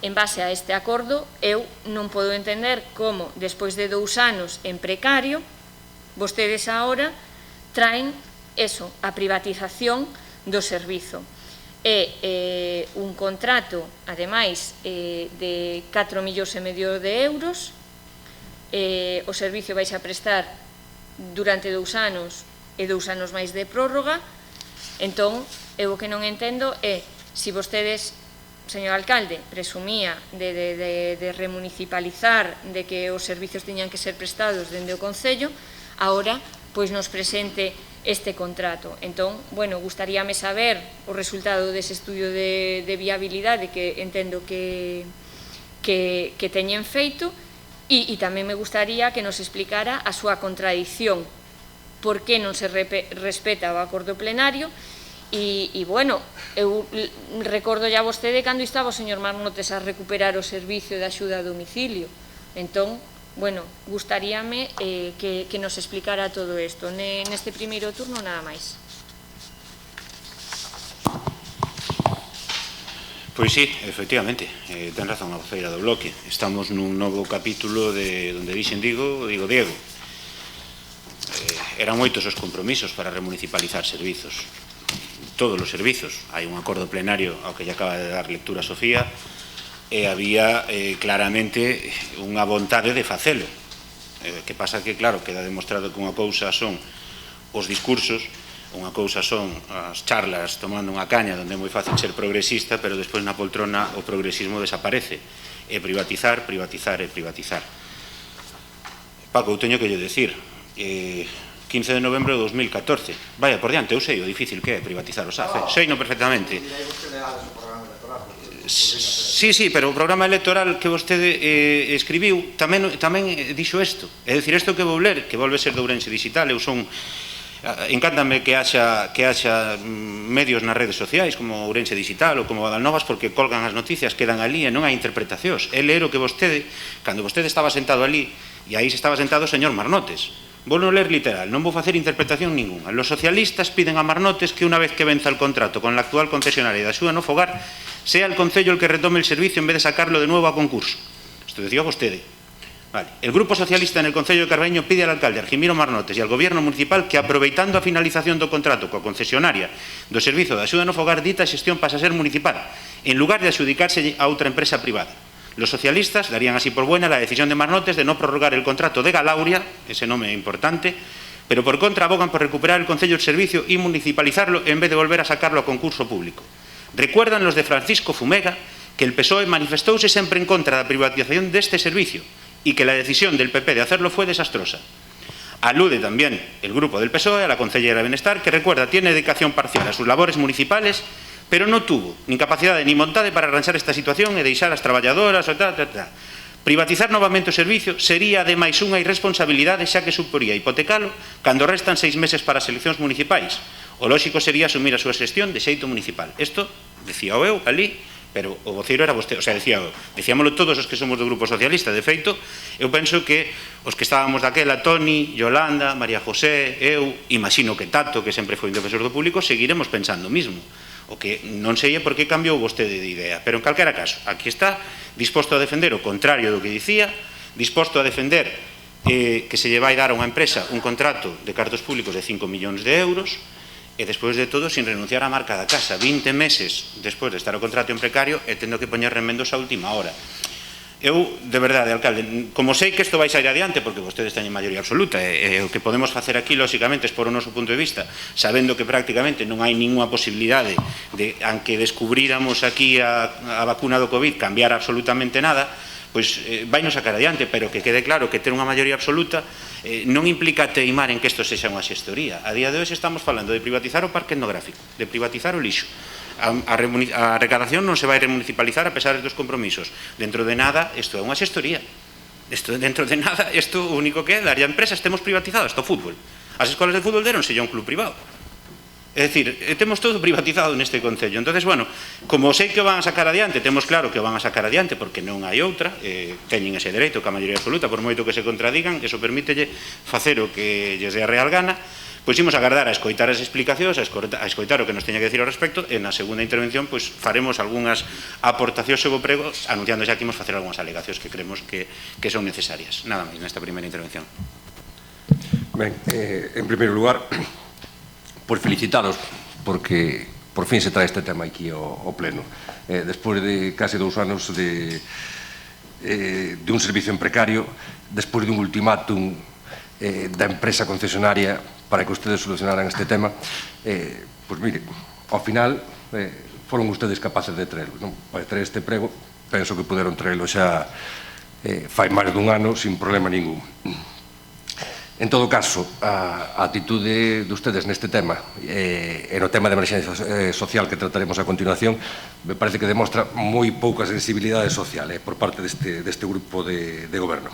en base a este acordo, eu non podo entender como, despois de 2 anos en precario, vostedes agora traen a privatización do servizo. É un contrato, ademais, de 4,5 millóns de euros, o servicio vais a prestar durante 2 anos e 2 anos máis de prórroga. Entón, eu o que non entendo é se vostedes señor alcalde presumía de remunicipalizar, de que os servizos tiñan que ser prestados dende o Concello, agora pois nos presente este contrato. Entón, bueno, gustaríame saber o resultado dese estudio de viabilidade que entendo que teñen feito, e tamén me gustaría que nos explicara a súa contradición, por que non se respeta o acordo plenario. E, bueno, eu recordo ya vostede cando estaba o señor Marnotes a recuperar o servicio de axuda a domicilio. Entón, bueno, gustaríame que nos explicara todo isto. Neste primeiro turno, nada máis. Pois sí, efectivamente, ten razón a voceira do bloque. Estamos nun novo capítulo de onde dixen digo Diego. Eran moitos os compromisos para remunicipalizar servizos. Todos os servizos. Hai un acordo plenario ao que lle acaba de dar lectura a Sofía, e había claramente unha vontade de facelo. Que pasa que, claro, queda demostrado que unha cousa son os discursos, unha cousa son as charlas tomando unha caña onde é moi fácil ser progresista, pero despois na poltrona o progresismo desaparece. E privatizar, privatizar e privatizar. Paco, eu teño que lle decir, 15 de novembro de 2014, vaya por diante, eu sei o difícil que é privatizar o SAF, sei no perfectamente. Sí, pero o programa electoral que vostede escribiu tamén dixo isto. É dicir, isto que vou ler, que volve ser de Ourense Digital, eu son... Encántame que haxa medios nas redes sociais como Ourense Digital ou como Badalnovas, porque colgan as noticias, quedan ali e non hai interpretacións. É ler o que vostede, cando vostede estaba sentado ali, e aí se estaba sentado o señor Marnotes. Vou non ler literal, non vou facer interpretación ninguna. Los socialistas piden a Marnotes que una vez que venza el contrato con la actual concesionaria de axuda no fogar, sea el Concello el que retome el servicio en vez de sacarlo de nuevo a concurso. Isto decía vostede. Vale. El Grupo Socialista en el Concello de Carballiño pide al alcalde Argimiro Marnotes e al Gobierno Municipal que, aproveitando a finalización do contrato coa concesionaria do servizo de axuda no fogar, dita xestión pasa a ser municipal, en lugar de adxudicarse a outra empresa privada. Los socialistas darían así por buena la decisión de Marnotes de no prorrogar el contrato de Galauria, ese nome é importante, pero por contra abogan por recuperar el Concello del servicio y municipalizarlo en vez de volver a sacarlo a concurso público. Recuerdan los de Francisco Fumega que el PSOE manifestouse sempre en contra da privatización deste servicio y que la decisión del PP de hacerlo fue desastrosa. Alude también el grupo del PSOE a la consellera de Bienestar, que recuerda tiene dedicación parcial a sus labores municipales, pero no tuvo ni capacidade ni vontade para arranxar esta situación e deixar as traballadoras o tal. Privatizar novamente o servicio sería ademais unha irresponsabilidade, xa que suporía hipotecalo cando restan 6 meses para as eleccións municipais. O lóxico sería asumir a súa xestión de xeito municipal. Isto decía eu ali, pero o voceiro era vostede, o sea, decíamolo todos os que somos do Grupo Socialista. De feito, eu penso que os que estábamos daquela, Toni, Yolanda, María José, eu, imagino que Tato, que sempre foi un defensor do público, seguiremos pensando o mismo. O que non sei é por que cambiou vostede de idea, pero en calquera caso, aquí está, disposto a defender o contrario do que dicía, disposto a defender que se lle vai dar a unha empresa un contrato de cartos públicos de 5 millóns de euros, e despois de todo, sin renunciar á marca da casa, 20 meses despois de estar o contrato en precario e tendo que poñer remendos a última hora. Eu, de verdade, alcalde, como sei que isto vai sair adiante, porque vostedes teñen maioría absoluta, e o que podemos facer aquí, lóxicamente, é por o noso punto de vista, sabendo que prácticamente non hai ninguna posibilidade de, aunque descubríramos aquí a vacuna do COVID, cambiar absolutamente nada, pois vai nos sacar adiante, pero que quede claro que ter unha maioría absoluta non implica teimar en que isto sexa unha xestoría. A día de hoxe estamos falando de privatizar o parque etnográfico, de privatizar o lixo. A recadación non se vai remunicipalizar a pesar dos compromisos. Dentro de nada, isto é unha xestoría. Dentro de nada, isto o único que é dar a empresas, temos privatizado isto o fútbol. As escolas de fútbol deron sella un club privado. É dicir, temos todo privatizado neste Concello. Entonces, bueno, como sei que o van a sacar adiante, temos claro que o van a sacar adiante porque non hai outra, teñen ese dereito que a maioría absoluta, por moito que se contradigan, eso permítelle facer o que lles dé a real gana. Pois imos agardar a escoitar as explicacións, a escoitar o que nos teña que decir ao respecto, e na segunda intervención pois faremos algunhas aportacións sobre o prego, anunciando xa que imos facer algunhas alegacións que creemos que son necesarias. Nada máis nesta primeira intervención. Ben, en primeiro lugar, pois felicitaros porque por fin se trae este tema aquí ao pleno. Despois de case 2 anos de un servicio en precario, despois de un ultimátum da empresa concesionaria para que ustedes solucionaran este tema, pois mire, ao final foron ustedes capaces de traelo, non? Para traer este prego, penso que puderon traelo xa fai máis dun ano sin problema ningún. En todo caso, a atitude de ustedes neste tema e no tema de emerxencia social que trataremos a continuación me parece que demostra moi pouca sensibilidade social por parte deste grupo de goberno.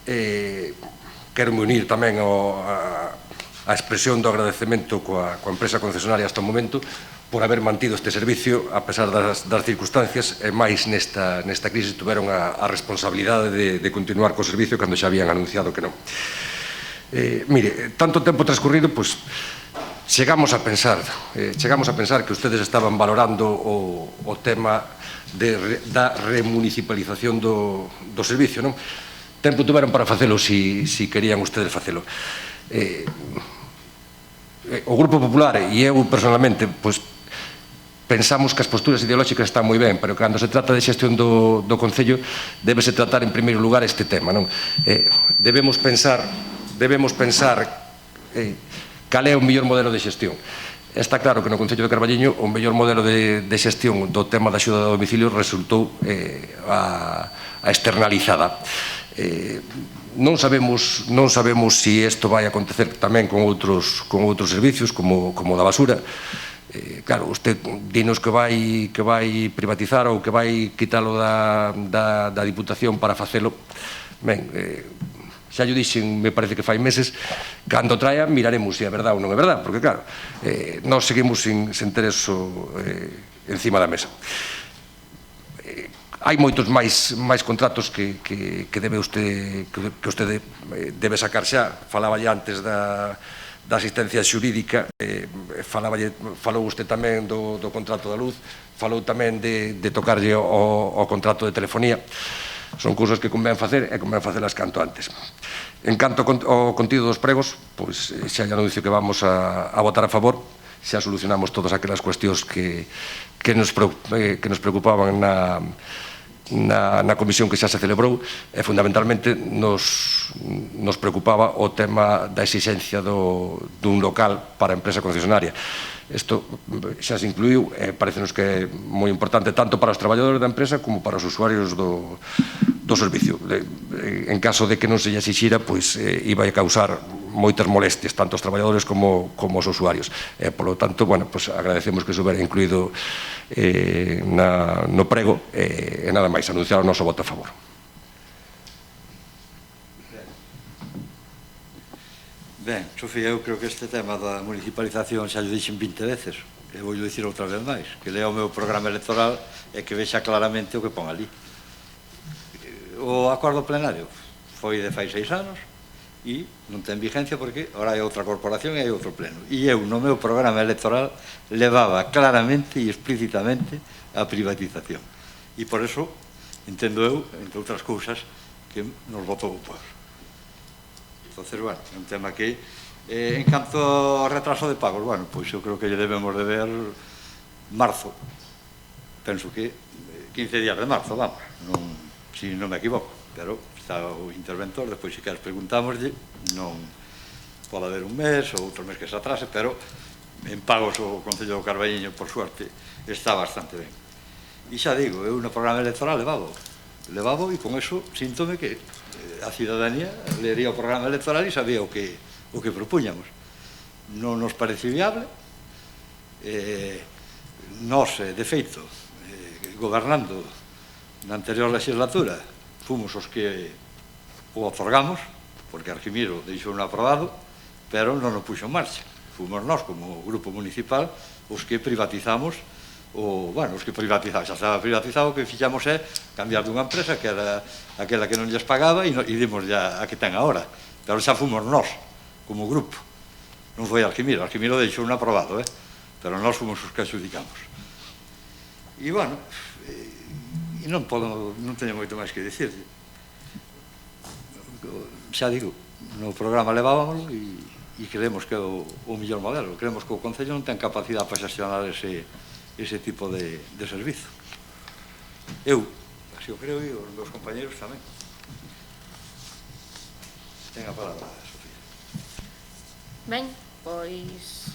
Quero me unir tamén a expresión do agradecemento coa empresa concesionaria hasta o momento por haber mantido este servicio a pesar das circunstancias e máis nesta crise tuveron a responsabilidade de continuar co servicio cando xa habían anunciado que non. Mire, tanto tempo transcurrido, pois chegamos a pensar que ustedes estaban valorando o tema da remunicipalización do servicio, non? Tempo tuveron para facelo si querían ustedes facelo. O Grupo Popular e eu personalmente pensamos que as posturas ideolóxicas están moi ben, pero cando se trata de xestión do Concello débese tratar en primeiro lugar este tema, non? Debemos pensar cal é o mellor modelo de xestión. Está claro que no Concello de Carballiño o mellor modelo de xestión do tema da axuda a domicilio resultou a externalizada. Non sabemos se isto vai acontecer tamén con outros servicios como da basura. Claro, usted dinos que vai privatizar ou que vai quitalo da Diputación para facelo. Ben, xa lle dixen, me parece que fai meses, cando traia miraremos se é verdade ou non é verdade, porque claro, nós seguimos sen ter eso encima da mesa. Hai moitos máis contratos que usted debe sacar xa. Falaba antes da asistencia xurídica, falou usted tamén do contrato da luz, falou tamén de tocarlle o contrato de telefonía. Son cousas que convén facer e convén facelas canto antes. En canto ao contido dos pregos, pois xa lle anuncio que vamos a votar a favor. Xa solucionamos todas aquelas cuestións que nos preocupaban na comisión que xa se celebrou e fundamentalmente nos preocupaba o tema da exixencia dun local para a empresa concesionaria. Isto xa se incluiu e parecenos que é moi importante tanto para os traballadores da empresa como para os usuarios do servicio. En caso de que non se lle exixira, pois iba a causar moitas molestias tanto aos traballadores como aos usuarios. Por lo tanto, agradecemos que se hubiera incluído no prego e nada máis, anunciar o noso voto a favor. Ben, Sofía, eu creo que este tema da municipalización xa lle dixen 20 veces, e vou dicir outra vez máis, que lea o meu programa electoral e que vexa claramente o que pon ali. O acordo plenario foi de fai 6 anos e non ten vigencia porque ora hai outra corporación e hai outro pleno. E eu no meu programa electoral levaba claramente e explícitamente a privatización. E por eso entendo eu, entre outras cousas, que nos votou o povo. Entonces, bueno, é un tema que en canto ao retraso de pagos, bueno, pois eu creo que lle debemos de ver marzo, penso que 15 días de marzo, vamos, si non me equivoco, pero está o interventor, despois se queres preguntámoslle, non pode haber un mes ou outro mes que se atrase, pero en pagos o Concello do Carballiño, por suerte, está bastante ben. E xa digo, eu no programa electoral levavo e con eso síntome que a cidadanía leería o programa electoral e sabía o que propuñamos. Non nos parece viable. Nós, de feito, gobernando na anterior legislatura, fomos os que o otorgamos, porque Arquimiro deixou un aprobado, pero non o puxo en marcha. Fomos nós, como grupo municipal, os que privatizamos os que privatizamos, xa estaba privatizado, o que fixamos é cambiar dunha empresa que era aquela que non lles pagaba e dimos ya a que ten agora. Pero xa fomos nós, como grupo. Non foi Arquimiro deixou un aprobado, pero nós fomos os que adjudicamos. E, bueno, non teño moito máis que dicir. Xa digo, no programa levábamos e creemos que é o mellor modelo. Creemos que o Concello non ten capacidade para xestionar ese tipo de servizo. Eu, así o creo, e os meus compañeros tamén. Ten a palabra, Sofía. Ben, pois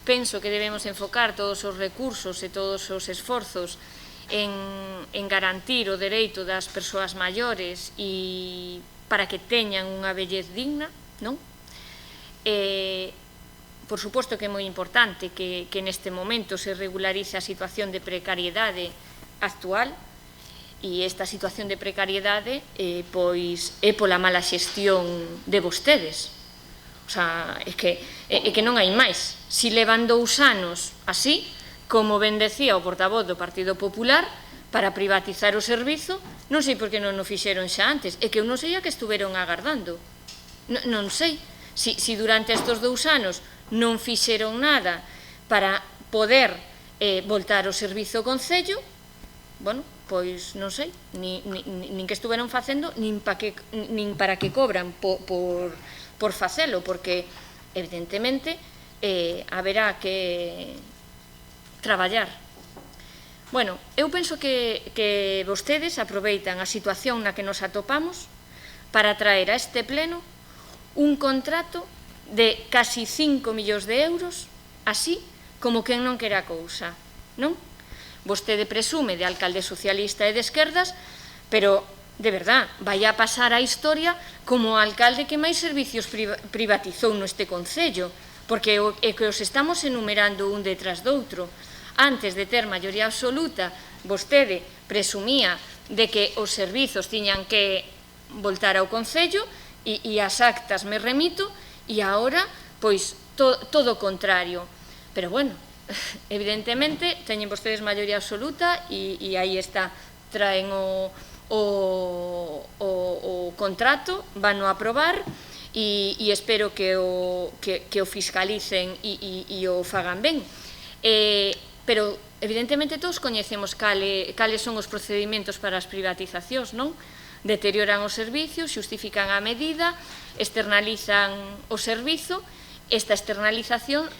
penso que debemos enfocar todos os recursos e todos os esforzos en garantir o dereito das persoas maiores e para que teñan unha vellez digna, non? Por suposto que é moi importante que neste momento se regularice a situación de precariedade actual, e esta situación de precariedade pois é pola mala xestión de vostedes. O sea, é que non hai máis. Si levan 2 anos así, como ben decía o portavoz do Partido Popular, para privatizar o servizo, non sei por que non o fixeron xa antes. É que eu non sei a que estuveron agardando. Non sei. Si durante estes 2 anos non fixeron nada para poder voltar o servizo ao Concello, bueno, pois non sei, nin que estuveron facendo, nin para que cobran por facelo, porque evidentemente haberá que traballar. Bueno, eu penso que vostedes aproveitan a situación na que nos atopamos para traer a este pleno un contrato de casi 5 millóns de euros, así como quen non quera cousa, non? Vostede presume de alcalde socialista e de esquerdas, pero, de verdad, vai a pasar a historia como o alcalde que máis servicios privatizou neste Concello, porque é que os estamos enumerando un detrás doutro. Antes de ter maioría absoluta, vostede presumía de que os servizos tiñan que voltar ao Concello e as actas me remito, e agora, pois, todo o contrario. Pero, bueno, evidentemente, teñen vostedes maioría absoluta e aí está, traen o contrato, van a aprobar e espero que o fiscalicen e o fagan ben. Pero, evidentemente, todos coñecemos cales son os procedimentos para as privatizacións, non? Deterioran os servicios, xustifican a medida, externalizan o servizo. Esta externalización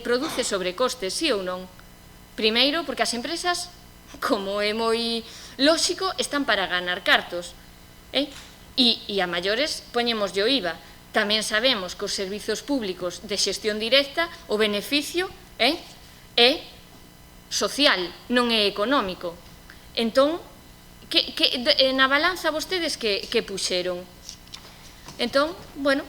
produce sobrecostes, sí ou non? Primeiro, porque as empresas, como é moi lóxico, están para ganar cartos. E a maiores poñemos o IVA. Tamén sabemos que os servizos públicos de xestión directa, o beneficio é social, non é económico. Entón, na balanza vostedes que puxeron? Entón, bueno,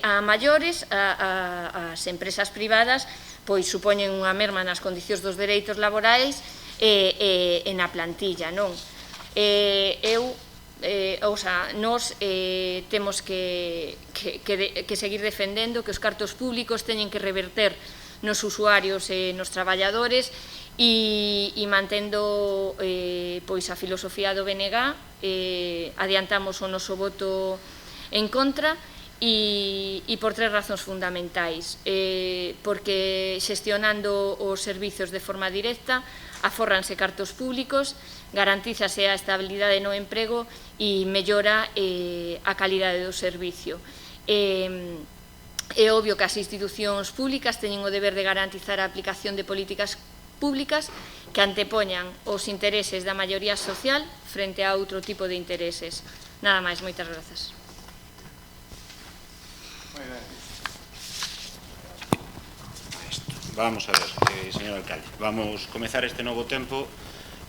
a maiores, as empresas privadas, pois supoñen unha merma nas condicións dos dereitos laborais e na plantilla, non? Nós temos que seguir defendendo que os cartos públicos teñen que reverter nos usuarios e nos traballadores e mantendo pois a filosofía do BNG, adiantamos o noso voto en contra e por 3 razóns fundamentais. Porque xestionando os servizos de forma directa afórranse cartos públicos, garantízase a estabilidade no emprego e mellora a calidade do servicio. É obvio que as institucións públicas teñen o deber de garantizar a aplicación de políticas públicas que antepoñan os intereses da maioría social frente a outro tipo de intereses. Nada máis, moitas grazas. Vamos a ver, señor alcalde, vamos comezar este novo tempo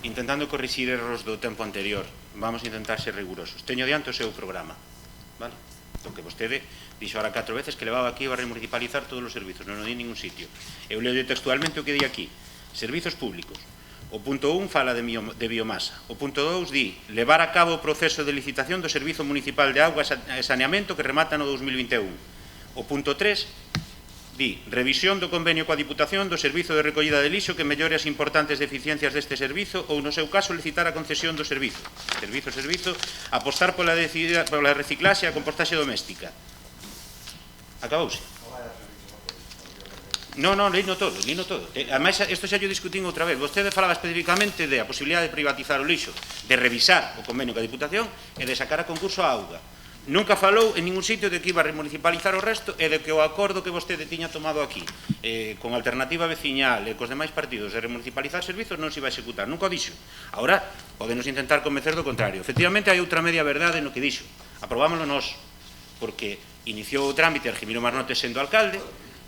intentando corrixir erros do tempo anterior. Vamos a intentar ser rigurosos. Teño diante o seu programa, vale? O que vostede dixo ahora 4 veces que levaba aquí a remunicipalizar todos os servizos, non o di en ningún sitio. Eu leo textualmente o que di aquí: servizos públicos. O punto 1 fala de biomasa. O punto 2 di levar a cabo o proceso de licitación do Servizo Municipal de Auga e Saneamento que remata no 2021. O punto 3 di revisión do convenio coa Diputación do Servizo de Recollida de Lixo que mellore as importantes deficiencias deste servizo ou, no seu caso, licitar a concesión do servizo. Servizo, apostar pola reciclaxe e a compostaxe doméstica. Acabouse. Non, lino todo. Ademais, isto xa yo discutín outra vez. Vostede falaba especificamente de a posibilidade de privatizar o lixo, de revisar o convenio coa Diputación e de sacar a concurso a auga. Nunca falou en ningún sitio de que iba a remunicipalizar o resto e de que o acordo que vostede tiña tomado aquí con Alternativa Veciñal e cos demais partidos de remunicipalizar servizos non se iba a executar. Nunca o dixo. Ahora, podenos intentar convencer do contrario. Efectivamente, hai outra media verdade no que dixo. Aprobámoslo nós, porque iniciou o trámite Argimiro Marnote sendo alcalde,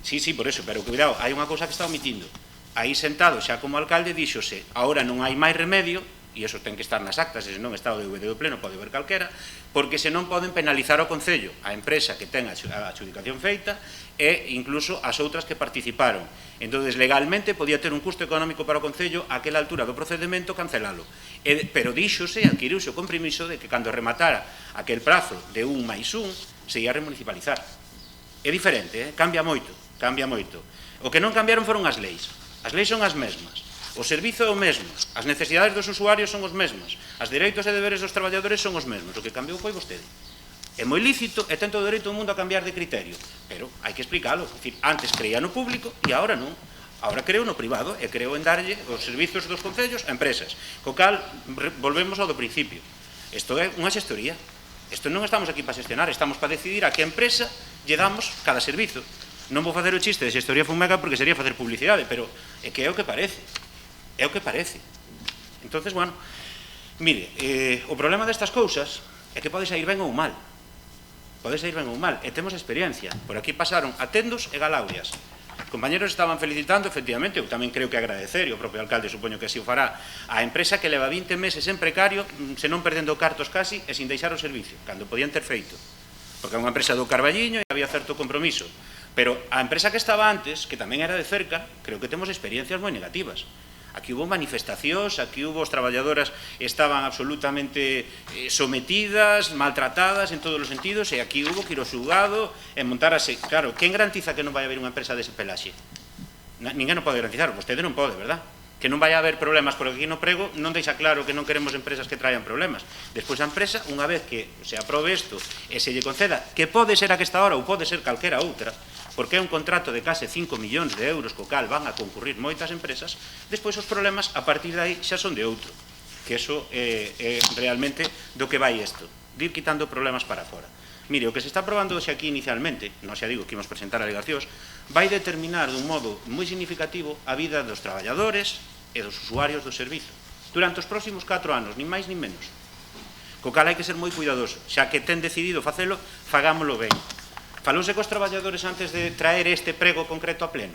Sí, por eso, pero cuidado, hai unha cousa que está omitindo. Aí sentado xa como alcalde díxose, agora non hai máis remedio, e iso ten que estar nas actas, e senón está o DVD do pleno, pode ver calquera, porque senón poden penalizar ao Concello, a empresa que ten a adxudicación feita e incluso as outras que participaron. Entón, legalmente, podía ter un custo económico para o Concello aquela altura do procedimento cancelalo. Pero díxose, adquiriuse o compromiso de que cando rematara aquel prazo de 1+1, se ia remunicipalizar. É diferente, cambia moito, cambia moito. O que non cambiaron foron as leis. As leis son as mesmas. O servizo é o mesmo, as necesidades dos usuarios son os mesmos, os dereitos e deberes dos traballadores son os mesmos, o que cambiou foi vostede. É moi lícito e ten todo o dereito do mundo a cambiar de criterio, pero hai que explicalo. Antes creía no público e agora non. Agora creo no privado e creo en darlle os servizos dos concellos a empresas. Co cal, volvemos ao do principio. Isto é unha xestoría. Isto non estamos aquí para xestionar, estamos para decidir a que empresa lle damos cada servizo. Non vou facer o chiste de xestoría fumega porque sería facer publicidade, pero é que é o que parece. É o que parece. Entonces, bueno, mire, o problema destas cousas é que pode sair ben ou mal. Pode sair ben ou mal, e temos experiencia. Por aquí pasaron Atendos e Galaurias. Compañeros estaban felicitando, efectivamente, eu tamén creo que agradecer, e o propio alcalde supoño que así o fará, a empresa que leva 20 meses en precario, se non perdendo cartos casi, e sin deixar o servicio, cando podían ter feito. Porque é unha empresa do Carballiño e había certo compromiso. Pero a empresa que estaba antes, que tamén era de cerca, creo que temos experiencias moi negativas. Aquí hubo manifestacións, aquí hubo as traballadoras estaban absolutamente sometidas, maltratadas en todos os sentidos, e aquí hubo que ir ao xulgado e montarase. Claro, quen garantiza que non vai haber unha empresa dese pelaxe? Ninguén non pode garantizar, vostede non pode, verdad? Que non vai haber problemas, porque aquí no prego non deixa claro que non queremos empresas que traian problemas. Despois a empresa, unha vez que se aprobe isto e se lle conceda, que pode ser a que esta hora ou pode ser calquera outra, porque é un contrato de case 5 millóns de euros co cal van a concurrir moitas empresas, despois os problemas a partir de aí xa son de outro, que eso é realmente do que vai isto, de ir quitando problemas para fora. Mire, o que se está aprobando hoxe aquí inicialmente, non xa digo que imos presentar alegacións, vai determinar dun modo moi significativo a vida dos traballadores e dos usuarios do servizo durante os próximos 4 anos, nin máis nin menos. Co cal hai que ser moi cuidadoso, xa que ten decidido facelo, fagámolo ben. Falouse cos traballadores antes de traer este prego concreto a pleno?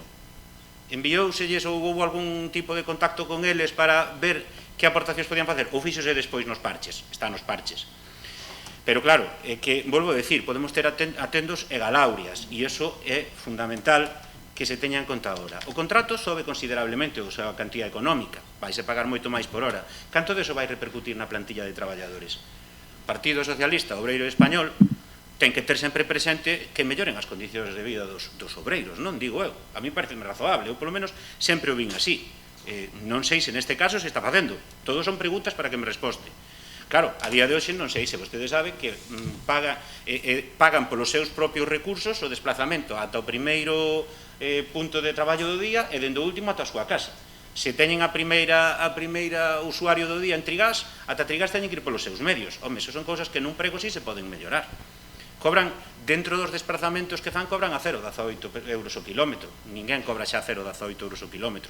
Envióuselles ou houve algún tipo de contacto con eles para ver que aportacións podían facer? Ou fíxose despois nos parches? Está nos parches. Pero claro, é que, volvo a decir, podemos ter Atendos e Galaurias, e iso é fundamental que se teña en conta agora. O contrato sobe considerablemente a súa cantidad económica, vaise pagar moito máis por hora. Canto deso vai repercutir na plantilla de traballadores? Partido Socialista, Obreiro e Español, ten que ter sempre presente que melloren as condicións de vida dos obreiros, non digo eu. A mí parece razoable, eu polo menos sempre o vin así. Non sei se neste caso se está facendo. Todos son preguntas para que me resposte. Claro, a día de hoxe non sei se vostede sabe que pagan polos seus propios recursos o desplazamento ata o primeiro punto de traballo do día e dende o último ata a súa casa. Se teñen a primeira usuario do día en Trigás, ata Trigás teñen que ir polos seus medios. Home, eso son cousas que nun prego sí se poden mellorar. Cobran, dentro dos desplazamentos que fan, cobran a 0,18 euros o kilómetro. Ninguén cobra xa 0,18 euros o kilómetro.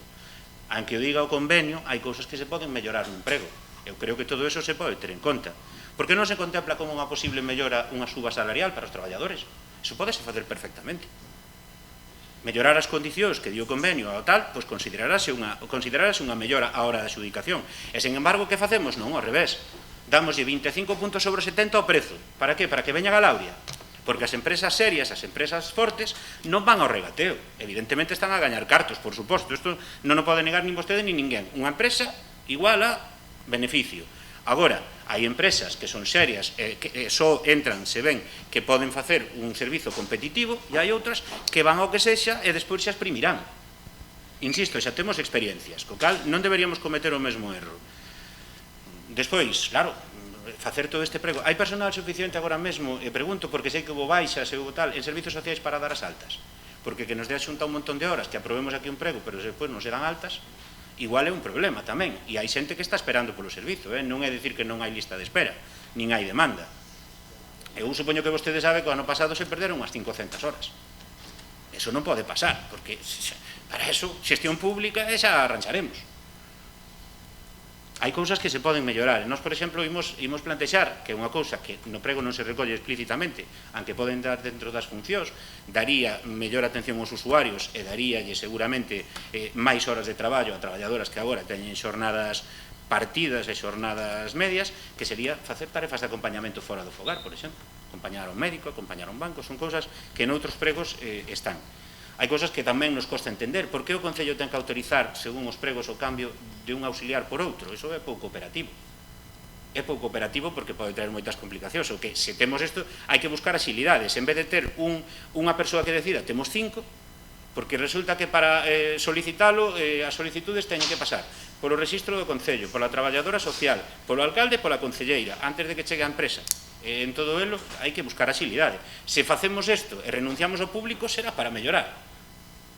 Aunque o diga o convenio, hai cousas que se poden mellorar nun prego. Eu creo que todo eso se pode ter en conta. Por que non se contempla como unha posible mellora unha suba salarial para os traballadores? Eso pode se facer perfectamente. Mellorar as condicións que di o convenio ao tal, pois considerarase unha mellora á hora da adxudicación. E, sen embargo, que facemos? Non, ao revés. Dámoslle 25 puntos sobre 70 ao prezo. Para que? Para que veña Galauria. Porque as empresas serias, as empresas fortes, non van ao regateo. Evidentemente están a gañar cartos, por suposto. Isto non o pode negar nin vostede nin ninguén. Unha empresa igual a beneficio. Agora, hai empresas que son serias e que só entran se ven que poden facer un servizo competitivo e hai outras que van ao que sexa e despois xa exprimirán. Insisto, xa temos experiencias, co cal non deberíamos cometer o mesmo erro. Despois, claro, facer todo este prego. Hai personal suficiente agora mesmo, e pregunto porque sei que houve baixas e houve tal, en servizos sociais para dar as altas? Porque que nos dea xunta un montón de horas, que aprobemos aquí un prego, pero despois non se dan altas, igual é un problema tamén. E hai xente que está esperando polo servizo, non é dicir que non hai lista de espera, nin hai demanda. Eu supoño que vostede sabe que o ano pasado se perderon unhas 500 horas. Eso non pode pasar, porque para eso, xestión pública, xa arrancharemos. hai cousas que se poden mellorar. Nós, por exemplo, imos plantexar que unha cousa que no prego non se recolle explícitamente, aunque poden dar dentro das funcións, daría mellor atención aos usuarios e daríalle seguramente máis horas de traballo a traballadoras que agora teñen xornadas partidas e xornadas medias, que sería facer tarefas de acompañamento fora do fogar, por exemplo. Acompañar a un médico, acompañar a un banco, son cousas que noutros pregos están. Hai cousas que tamén nos costa entender. Por que o Concello ten que autorizar, según os pregos, o cambio de un auxiliar por outro? Iso é pouco operativo. É pouco operativo porque pode traer moitas complicacións. O que, se temos isto, hai que buscar axilidades. En vez de ter unha persoa que decida, temos 5, porque resulta que para solicitalo, as solicitudes teñen que pasar polo rexistro do Concello, pola traballadora social, polo alcalde e pola concelleira, antes de que chegue a empresa. En todo elo hai que buscar axilidade. Se facemos isto e renunciamos ao público, será para mellorar.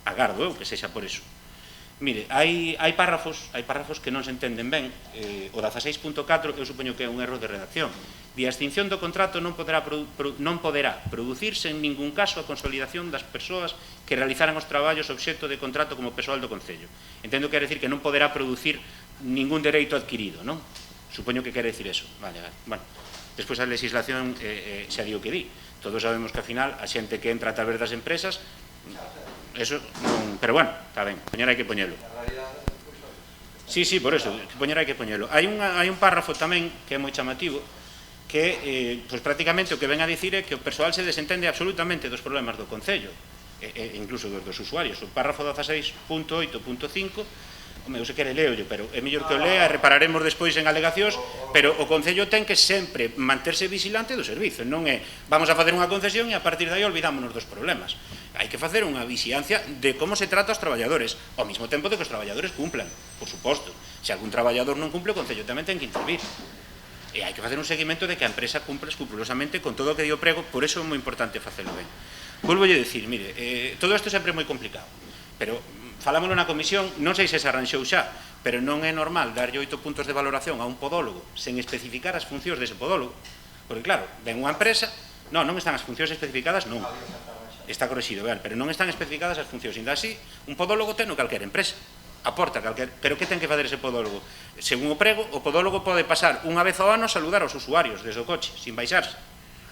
Agardo eu que sexa por iso. Mire, hai párrafos que non se entenden ben. O 16.4 eu supoño que é un erro de redacción. Di a extinción do contrato non poderá producirse en ningún caso a consolidación das persoas que realizaran os traballos obxecto de contrato como persoal do Concello. Entendo que quere decir que non poderá producir ningún dereito adquirido, non? Supoño que quere decir eso. Vale. Bueno, despois a legislación xa di o que di. Todos sabemos que, ao final, a xente que entra a través das empresas, eso non, pero bueno, está ben, poñer hai que poñelo. Sí, por eso, poñer hai que poñelo. Hai un párrafo tamén que é moi chamativo, que prácticamente o que ven a dicir é que o persoal se desentende absolutamente dos problemas do Concello, incluso dos usuarios. O párrafo 16.8.5, eu se quere leollo, pero é mellor que o lea e repararemos despois en alegacións, pero o Concello ten que sempre manterse vigilante do servizo, non é vamos a facer unha concesión e a partir de aí olvidámonos dos problemas. Hai que facer unha vixilancia de como se trata os traballadores, ao mesmo tempo de que os traballadores cumplan, por suposto. Se algún traballador non cumple, o Concello tamén ten que intervir. E hai que facer un seguimento de que a empresa cumpla escrupulosamente con todo o que di o prego, por eso é moi importante facelo ben. Volvo a dicir, mire, todo isto sempre é moi complicado, pero falámoslo na comisión, non sei se se arranxou xa, pero non é normal darlle 8 puntos de valoración a un podólogo sen especificar as funcións dese podólogo, porque claro, ven unha empresa, non están as funcións especificadas, non, está correxido, pero non están especificadas as funcións, ainda así, un podólogo ten no calquera empresa, aporta calquera, pero que ten que fazer ese podólogo? Según o prego, o podólogo pode pasar unha vez ao ano a saludar aos usuarios desde o coche, sin baixarse.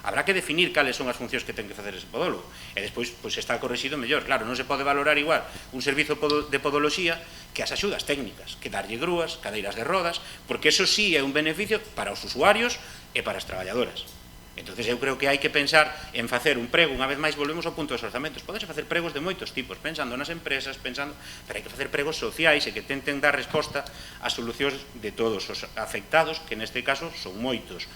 Habrá que definir cales son as funcións que ten que facer ese podólogo. E despois, pois está correxido mellor. Claro, non se pode valorar igual un servizo de podoloxía que as axudas técnicas, que darlle grúas, cadeiras de rodas, porque eso sí é un beneficio para os usuarios e para as traballadoras. Entón, eu creo que hai que pensar en facer un prego, unha vez máis volvemos ao punto dos orzamentos. Pódense facer pregos de moitos tipos, pensando nas empresas, pero hai que facer pregos sociais e que tenten dar resposta ás solucións de todos os afectados, que neste caso son moitos.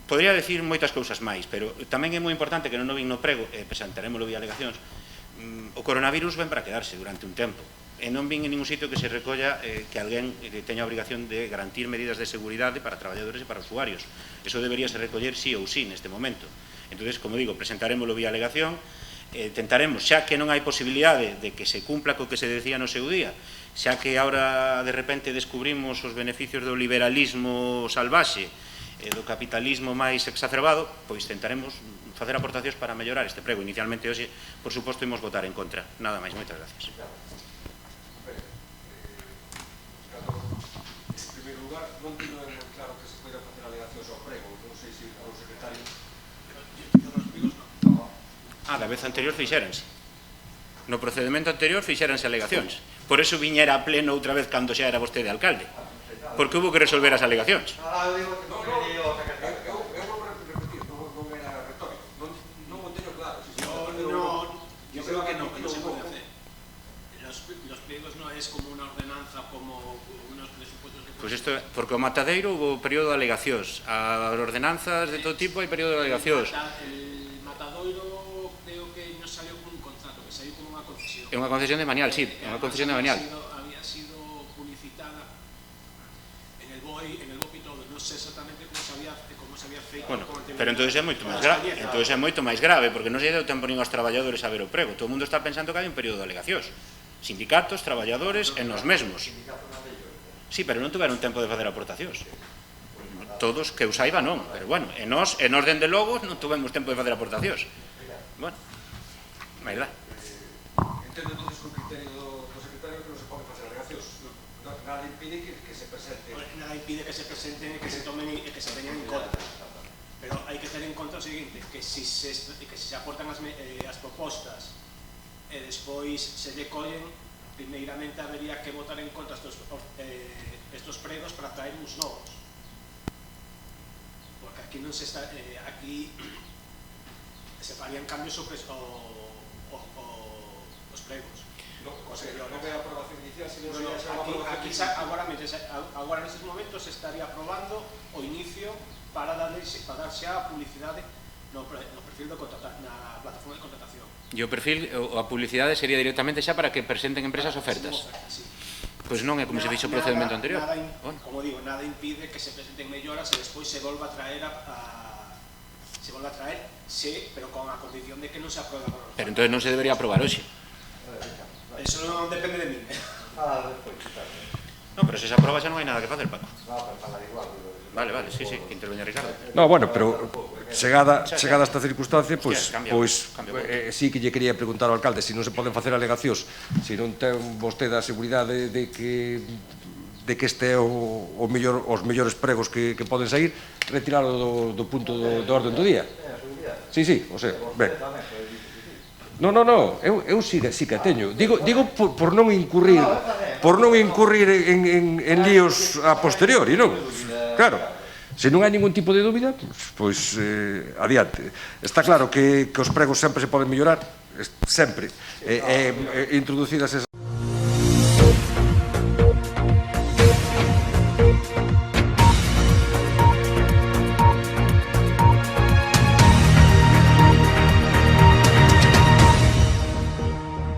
Podría decir moitas cousas máis, pero tamén é moi importante que non o vin no prego, e presentaremoslo vía alegacións, o coronavirus ven para quedarse durante un tempo, e non vin en ningún sitio que se recolla que alguén teña a obrigación de garantir medidas de seguridade para traballadores e para usuarios. Eso debería se recoller sí ou sí neste momento. Entón, como digo, presentaremoslo vía alegación, tentaremos, xa que non hai posibilidade de que se cumpla co que se decía no seu día, xa que ahora de repente descubrimos os beneficios do liberalismo salvaxe, do capitalismo máis exacerbado, pois tentaremos facer aportacións para mellorar este prego. Inicialmente, hoxe, por suposto, imos votar en contra. Nada máis, moitas gracias. En primeiro lugar, non tenho moi claro que se poida facer alegacións ao prego. Non sei se o secretario... Da vez anterior fixéranse. No procedimento anterior fixéranse alegacións. Por eso viñera a pleno outra vez cando xa era vostede alcalde. Porque hubo que resolver as alegacións. Pois isto é, porque o Matadeiro hubo período de alegacións, as ordenanzas de todo tipo hai período de alegacións. El Matadoiro creo que non salió con un contrato, que salió con unha concesión. É unha concesión de Manial, sí, é unha concesión de Manial. Había sido publicitada en el BOI y todo, non sei exactamente como se había feito. Bueno, pero entón é moito máis grave, porque non se deu tempo nin aos traballadores a ver o prego. Todo o mundo está pensando que hai un período de alegacións. Sindicatos, traballadores, e nos mesmos. Sí, pero non tuveron tempo de facer aportacións. Todos, que eu saiba, non. Pero bueno, e nós dende logo, non tuvemos tempo de facer aportacións. Bueno, máis dá. Entendo entonces o criterio do secretario que non se pode facer alegacións. Nadie impide que se presente. Nada impide que se presenten e que se tomen e que se teñan en conta. Pero hai que ter en conta o seguinte, que se aportan as propostas e despois se lle collen, primeiramente habería que votar en contra estos pregos para traer uns novos. Porque aquí non se está, aquí se farían cambios sobre os pregos. Non é a aprobación inicial, sino agora nestes momentos se estaría aprobando o inicio para darse a publicidade no perfil na plataforma de contratación. E o perfil, a publicidade sería directamente xa para que presenten empresas ofertas? Pois non é como se fixo o procedimento anterior. Como digo, nada impide que se presenten melloras e despois se volva a traer pero con a condición de que non se apruebe. Pero entón non se debería aprobar hoxe. Eso non depende de mí. Non, pero se se aproba xa non hai nada que facer, Paco. Vale, sí, que interveña Ricardo. No, bueno, pero chegada esta circunstancia, pois sí que lle quería preguntar ao alcalde se non se poden facer alegacións, se non ten vostede a seguridade de que este é os mellores pregos que poden sair, retiralo do punto do orden do día. Sí, o sea, ben. No, eu sí que teño. Digo por non incurrir en líos a posteriori, non? Claro, se non hai ningún tipo de dúbida, pois adiante. Está claro que os pregos sempre se poden mellorar, sempre, introducidas esas